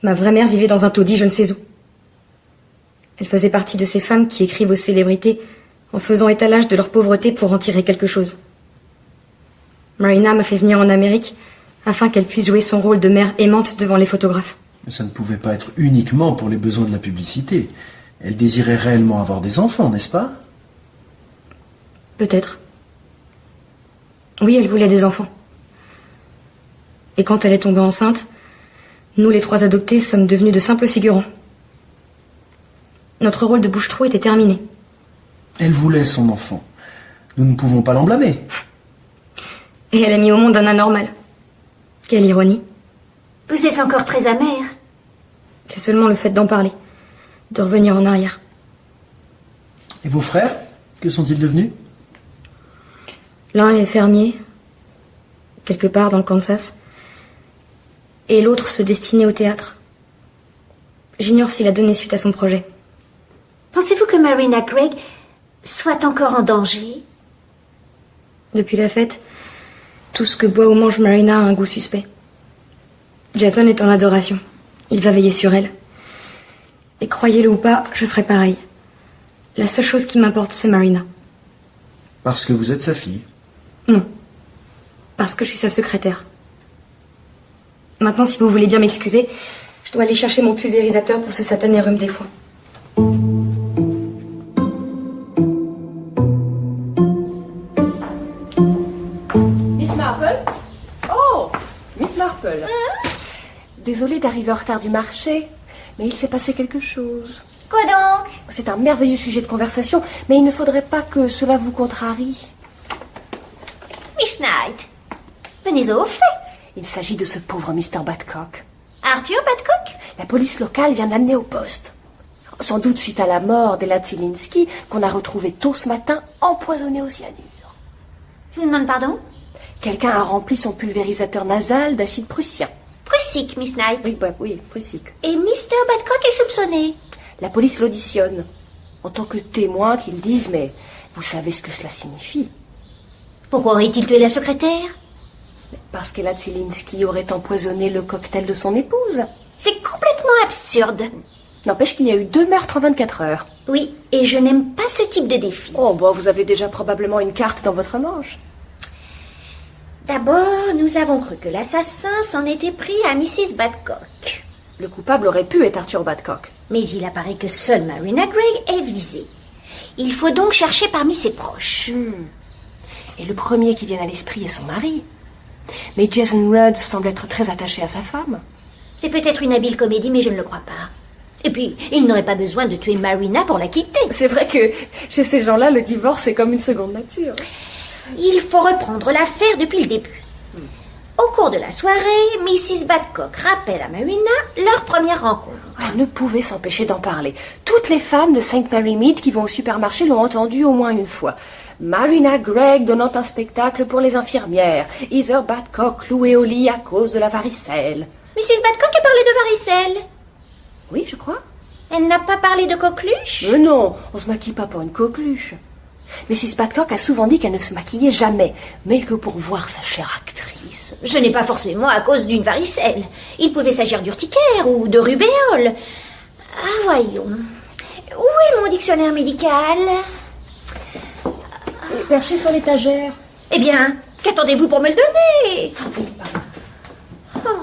[SPEAKER 10] Ma vraie mère vivait dans un taudis je ne sais où. Elle faisait partie de ces femmes qui écrivent aux célébrités en faisant étalage de leur pauvreté pour en tirer quelque chose. Marina m'a fait venir en Amérique afin qu'elle puisse jouer son rôle de mère aimante devant les photographes.
[SPEAKER 14] Mais ça ne pouvait pas être uniquement pour les besoins de la publicité. Elle désirait réellement avoir des enfants, n'est-ce pas?
[SPEAKER 10] Peut-être. Oui, elle voulait des enfants. Et quand elle est tombée enceinte, nous les 3 adoptés sommes devenus de simples figurants. Notre rôle de bouche-trou était terminé.
[SPEAKER 14] Elle voulait son enfant. Nous ne pouvons pas l'en blâmer.
[SPEAKER 10] Et elle a mis au monde un anormal. Quelle ironie.
[SPEAKER 3] Vous êtes encore très amère.
[SPEAKER 10] C'est seulement le fait d'en parler, de revenir en arrière.
[SPEAKER 14] Et vos frères, que sont-ils devenus?
[SPEAKER 10] L'un est fermier, quelque part dans le Kansas, et l'autre se destinait au théâtre. J'ignore s'il a donné suite à son projet.
[SPEAKER 3] Pensez-vous que Marina Gregg soit encore en danger?
[SPEAKER 10] Depuis la fête, tout ce que boit ou mange Marina a un goût suspect. Jason est en adoration. Il va veiller sur elle. Et croyez-le ou pas, je ferai pareil. La seule chose qui m'importe, c'est Marina.
[SPEAKER 14] Parce que vous êtes sa fille?
[SPEAKER 10] Non. Parce que je suis sa secrétaire. Maintenant, si vous voulez bien m'excuser, je dois aller chercher mon pulvérisateur pour ce satané rhume des foins.
[SPEAKER 2] Miss Marple? Oh, Miss Marple. Désolée d'arriver en retard du marché, mais il s'est passé quelque chose.
[SPEAKER 3] Quoi donc?
[SPEAKER 2] C'est un merveilleux sujet de conversation, mais il ne faudrait pas que cela vous contrarie.
[SPEAKER 3] Miss Knight, venez au fait.
[SPEAKER 2] Il s'agit de ce pauvre Mr. Badcock.
[SPEAKER 3] Arthur Badcock?
[SPEAKER 2] La police locale vient de l'amener au poste. Sans doute suite à la mort d'Ella Zielinski, qu'on a retrouvé tôt ce matin, empoisonnée au cyanure.
[SPEAKER 3] Je vous demande pardon?
[SPEAKER 2] Quelqu'un a rempli son pulvérisateur nasal d'acide prussien.
[SPEAKER 3] Prussique, Miss Knight.
[SPEAKER 2] Oui, prussique.
[SPEAKER 3] Et Mr. Badcock est soupçonné.
[SPEAKER 2] La police l'auditionne. En tant que témoin qu'ils disent, mais vous savez ce que cela signifie.
[SPEAKER 3] Pourquoi aurait-il tué la secrétaire?
[SPEAKER 2] Parce qu'Ella Zielinski aurait empoisonné le cocktail de son épouse.
[SPEAKER 3] C'est complètement absurde.
[SPEAKER 2] N'empêche qu'il y a eu 2 meurtres en 24 heures.
[SPEAKER 3] Oui, et je n'aime pas ce type de défi.
[SPEAKER 2] Oh, bon, vous avez déjà probablement une carte dans votre manche.
[SPEAKER 3] D'abord, nous avons cru que l'assassin s'en était pris à Mrs. Badcock.
[SPEAKER 2] Le coupable aurait pu être Arthur Badcock.
[SPEAKER 3] Mais il apparaît que seule Marina Gregg est visée. Il faut donc chercher parmi ses proches.
[SPEAKER 2] Et le premier qui vient à l'esprit est son mari. Mais Jason Rudd semble être très attaché à sa femme.
[SPEAKER 3] C'est peut-être une habile comédie, mais je ne le crois pas. Et puis, il n'aurait pas besoin de tuer Marina pour la quitter.
[SPEAKER 2] C'est vrai que chez ces gens-là, le divorce est comme une seconde nature.
[SPEAKER 3] Il faut reprendre l'affaire depuis le début. Au cours de la soirée, Mrs. Badcock rappelle à Marina leur première rencontre.
[SPEAKER 2] Elle ne pouvait s'empêcher d'en parler. Toutes les femmes de St. Mary Mead qui vont au supermarché l'ont entendu au moins une fois. Marina Gregg donnant un spectacle pour les infirmières. Heather Badcock clouée au lit à cause de la varicelle.
[SPEAKER 3] Mrs. Badcock a parlé de varicelle.
[SPEAKER 2] Oui, je crois.
[SPEAKER 3] Elle n'a pas parlé de coqueluche?
[SPEAKER 2] Mais non, on se maquille pas pour une coqueluche. Mrs. Badcock a souvent dit qu'elle ne se maquillait jamais, mais que pour voir sa chère actrice...
[SPEAKER 3] Ce n'est pas forcément à cause d'une varicelle. Il pouvait s'agir d'urticaire ou de rubéole. Ah, voyons. Où est mon dictionnaire médical?
[SPEAKER 2] Perché sur l'étagère.
[SPEAKER 3] Eh bien, qu'attendez-vous pour me le donner? Oh.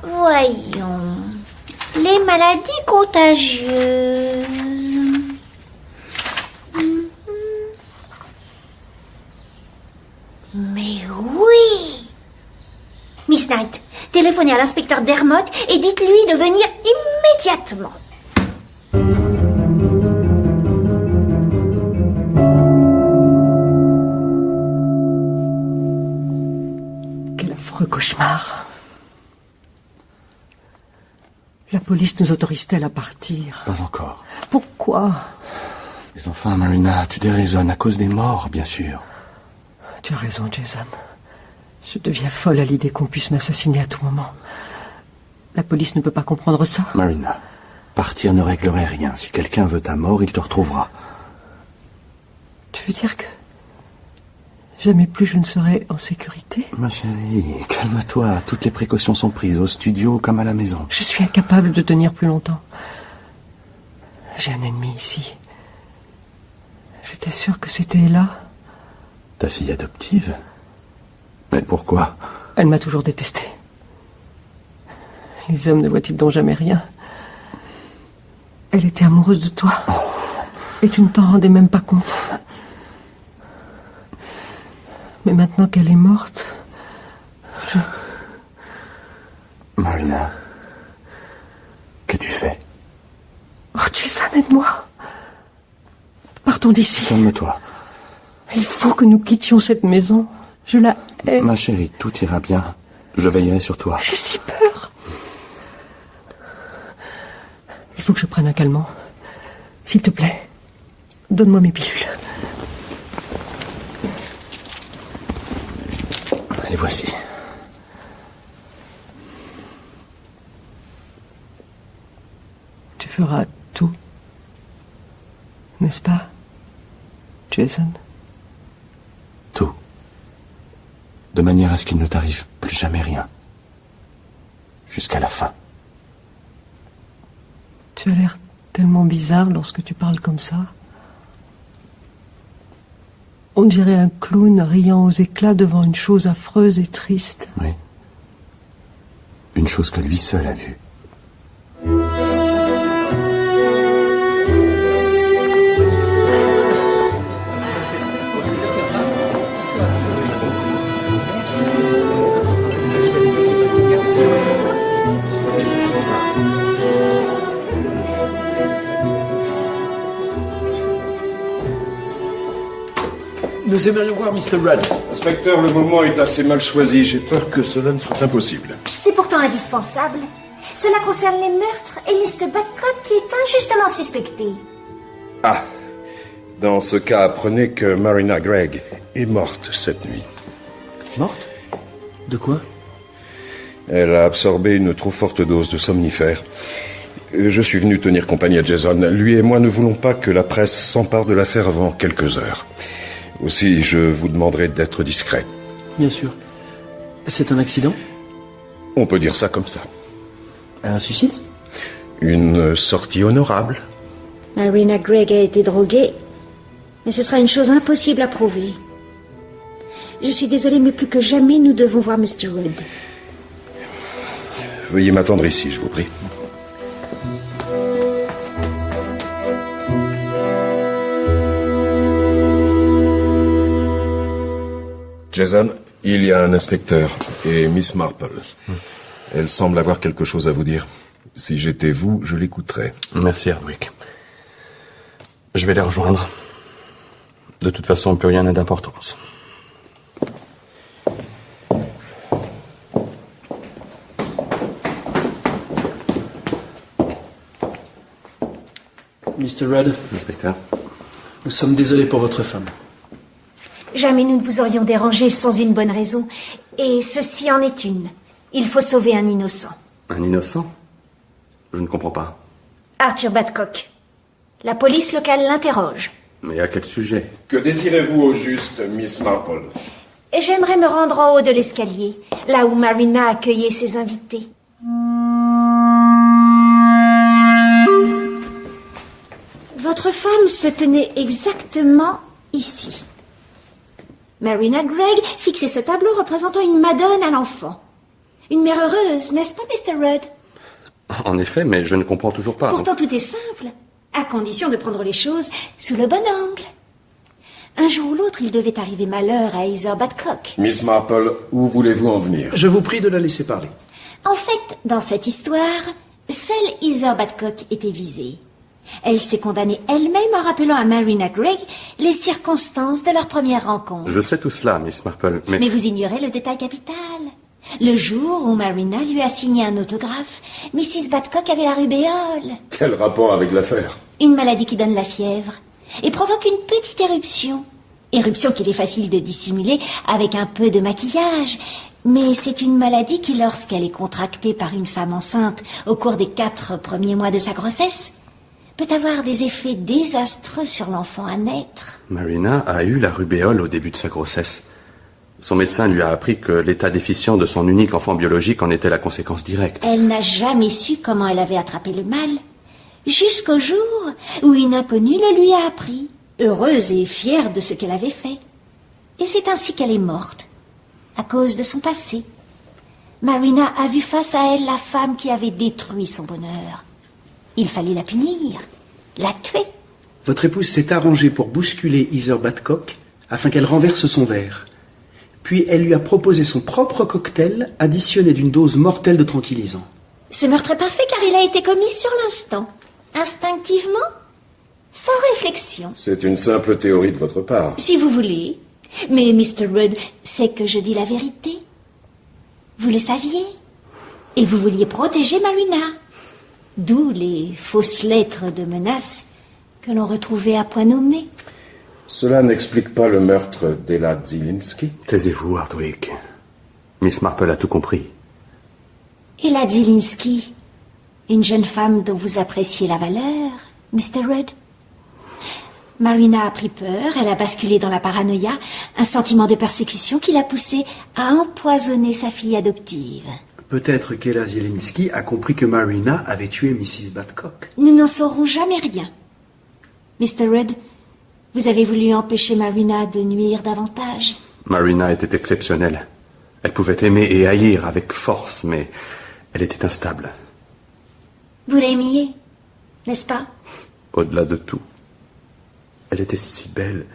[SPEAKER 3] Voyons. Les maladies contagieuses. Mais oui! Miss Knight, téléphonez à l'inspecteur Dermot et dites-lui de venir immédiatement.
[SPEAKER 8] Quel affreux cauchemar. La police nous autorise-t-elle à partir?
[SPEAKER 9] Pas encore.
[SPEAKER 8] Pourquoi?
[SPEAKER 9] Mais enfin, Marina, tu déraisonnes à cause des morts, bien sûr.
[SPEAKER 8] Tu as raison, Jason. Je deviens folle à l'idée qu'on puisse m'assassiner à tout moment. La police ne peut pas comprendre ça.
[SPEAKER 9] Marina, partir ne réglerait rien. Si quelqu'un veut ta mort, il te retrouvera.
[SPEAKER 8] Tu veux dire que jamais plus je ne serai en sécurité?
[SPEAKER 9] Ma chérie, calme-toi. Toutes les précautions sont prises, au studio comme à la maison.
[SPEAKER 8] Je suis incapable de tenir plus longtemps. J'ai un ennemi ici. J'étais sûre que c'était Ella.
[SPEAKER 9] Ta fille adoptive? Mais pourquoi?
[SPEAKER 8] Elle m'a toujours détestée. Les hommes ne voient-ils donc jamais rien? Elle était amoureuse de toi. Et tu ne t'en rendais même pas compte. Mais maintenant qu'elle est morte,
[SPEAKER 9] Marina, qu'as-tu fait?
[SPEAKER 8] Oh, Jason, aide-moi. Partons d'ici.
[SPEAKER 9] Calme-toi.
[SPEAKER 8] Il faut que nous quittions cette maison. Je la hais.
[SPEAKER 9] Ma chérie, tout ira bien. Je veillerai sur toi.
[SPEAKER 8] J'ai si peur. Il faut que je prenne un calmant. S'il te plaît, donne-moi mes pilules.
[SPEAKER 9] Les voici.
[SPEAKER 8] Tu feras tout, n'est-ce pas, Jason?
[SPEAKER 9] Tout. De manière à ce qu'il ne t'arrive plus jamais rien. Jusqu'à la fin.
[SPEAKER 8] Tu as l'air tellement bizarre lorsque tu parles comme ça. On dirait un clown riant aux éclats devant une chose affreuse et triste.
[SPEAKER 9] Oui. Une chose que lui seul a vue.
[SPEAKER 14] Nous aimerions voir Mr. Rudd.
[SPEAKER 11] Inspecteur, le moment est assez mal choisi. J'ai peur que cela ne soit impossible.
[SPEAKER 3] C'est pourtant indispensable. Cela concerne les meurtres et Mr. Badcock qui est injustement suspecté.
[SPEAKER 11] Ah, dans ce cas, apprenez que Marina Gregg est morte cette nuit.
[SPEAKER 14] Morte? De quoi?
[SPEAKER 11] Elle a absorbé une trop forte dose de somnifère. Je suis venu tenir compagnie à Jason. Lui et moi ne voulons pas que la presse s'empare de l'affaire avant quelques heures. Aussi, je vous demanderai d'être discret.
[SPEAKER 14] Bien sûr. C'est un accident?
[SPEAKER 11] On peut dire ça comme ça.
[SPEAKER 14] Un suicide?
[SPEAKER 11] Une sortie honorable.
[SPEAKER 3] Marina Gregg a été droguée, mais ce sera une chose impossible à prouver. Je suis désolée, mais plus que jamais, nous devons voir Mr. Rudd.
[SPEAKER 11] Veuillez m'attendre ici, je vous prie. Jason, il y a un inspecteur et Miss Marple. Elle semble avoir quelque chose à vous dire. Si j'étais vous, je l'écouterais.
[SPEAKER 9] Merci, Hardwick. Je vais les rejoindre. De toute façon, plus rien n'a d'importance.
[SPEAKER 14] Mr. Rudd.
[SPEAKER 9] Inspecteur.
[SPEAKER 14] Nous sommes désolés pour votre femme.
[SPEAKER 3] Jamais nous ne vous aurions dérangé sans une bonne raison. Et ceci en est une. Il faut sauver un innocent.
[SPEAKER 9] Un innocent? Je ne comprends pas.
[SPEAKER 3] Arthur Badcock. La police locale l'interroge.
[SPEAKER 9] Mais à quel sujet?
[SPEAKER 11] Que désirez-vous au juste, Miss Marple?
[SPEAKER 3] J'aimerais me rendre en haut de l'escalier, là où Marina accueillait ses invités. Votre femme se tenait exactement ici. Marina Gregg fixait ce tableau représentant une Madone à l'enfant. Une mère heureuse, n'est-ce pas, Mr. Rudd?
[SPEAKER 9] En effet, mais je ne comprends toujours pas.
[SPEAKER 3] Pourtant, tout est simple, à condition de prendre les choses sous le bon angle. Un jour ou l'autre, il devait arriver malheur à Heather Badcock.
[SPEAKER 11] Miss Marple, où voulez-vous en venir?
[SPEAKER 14] Je vous prie de la laisser parler.
[SPEAKER 3] En fait, dans cette histoire, seule Heather Badcock était visée. Elle s'est condamnée elle-même en rappelant à Marina Gregg les circonstances de leur première rencontre.
[SPEAKER 9] Je sais tout cela, Miss Marple,
[SPEAKER 3] Mais vous ignorez le détail capital. Le jour où Marina lui a signé un autographe, Mrs. Badcock avait la rubéole.
[SPEAKER 11] Quel rapport avec l'affaire?
[SPEAKER 3] Une maladie qui donne la fièvre et provoque une petite éruption. Éruption qu'il est facile de dissimuler avec un peu de maquillage. Mais c'est une maladie qui, lorsqu'elle est contractée par une femme enceinte au cours des 4 premiers mois de sa grossesse, peut avoir des effets désastreux sur l'enfant à naître.
[SPEAKER 9] Marina a eu la rubéole au début de sa grossesse. Son médecin lui a appris que l'état déficient de son unique enfant biologique en était la conséquence directe.
[SPEAKER 3] Elle n'a jamais su comment elle avait attrapé le mal, jusqu'au jour où une inconnue le lui a appris, heureuse et fière de ce qu'elle avait fait. Et c'est ainsi qu'elle est morte, à cause de son passé. Marina a vu face à elle la femme qui avait détruit son bonheur. Il fallait la punir, la tuer.
[SPEAKER 14] Votre épouse s'est arrangée pour bousculer Heather Badcock afin qu'elle renverse son verre. Puis elle lui a proposé son propre cocktail additionné d'une dose mortelle de tranquillisant.
[SPEAKER 3] Ce meurtre est parfait car il a été commis sur l'instant, instinctivement, sans réflexion.
[SPEAKER 11] C'est une simple théorie de votre part.
[SPEAKER 3] Si vous voulez. Mais Mr. Rudd sait que je dis la vérité. Vous le saviez. Et vous vouliez protéger Marina. D'où les fausses lettres de menaces que l'on retrouvait à point nommé.
[SPEAKER 11] Cela n'explique pas le meurtre d'Ella Zielinski.
[SPEAKER 9] Taisez-vous, Hardwick. Miss Marple a tout compris.
[SPEAKER 3] Ella Zielinski, une jeune femme dont vous appréciez la valeur, Mr. Rudd. Marina a pris peur, elle a basculé dans la paranoïa, un sentiment de persécution qui l'a poussée à empoisonner sa fille adoptive.
[SPEAKER 14] Peut-être qu'Ella Zielinski a compris que Marina avait tué Mrs. Badcock.
[SPEAKER 3] Nous n'en saurons jamais rien. Mr. Rudd, vous avez voulu empêcher Marina de nuire davantage.
[SPEAKER 9] Marina était exceptionnelle. Elle pouvait aimer et haïr avec force, mais elle était instable.
[SPEAKER 3] Vous l'aimiez, n'est-ce pas?
[SPEAKER 9] Au-delà de tout. Elle était si belle.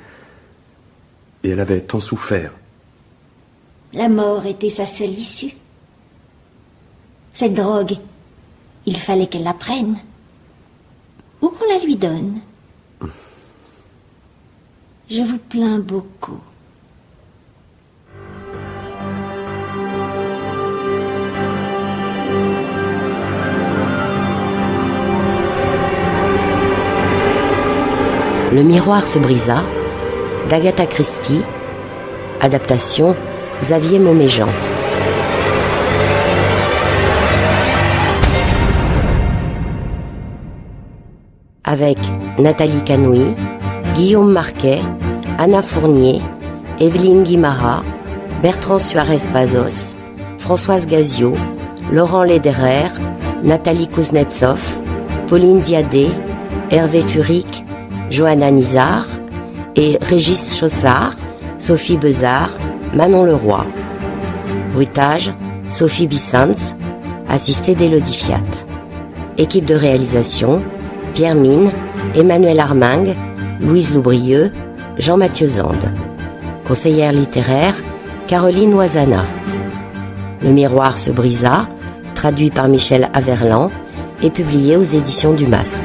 [SPEAKER 9] Et elle avait tant souffert.
[SPEAKER 3] La mort était sa seule issue. Cette drogue, il fallait qu'elle la prenne. Ou qu'on la lui donne. Je vous plains beaucoup.
[SPEAKER 1] Le miroir se brisa, d'Agatha Christie, adaptation Xavier Mauméjean. Avec Nathalie Canouy, Guillaume Marquet, Anna Fournier, Evelyne Guimara, Bertrand Suarez-Bazos, Françoise Gazio, Laurent Lederer, Nathalie Kuznetsov, Pauline Ziadé, Hervé Furic, Johanna Nizar et Régis Chaussard, Sophie Bezard, Manon Leroy. Bruitage, Sophie Bissans, assistée d'Élodie Fiat. Équipe de réalisation, Pierre Mine, Emmanuel Armingue, Louise Loubrieux, Jean-Mathieu Zande. Conseillère littéraire, Caroline Oisana. Le miroir se brisa, traduit par Michel Averland et publié aux éditions du Masque.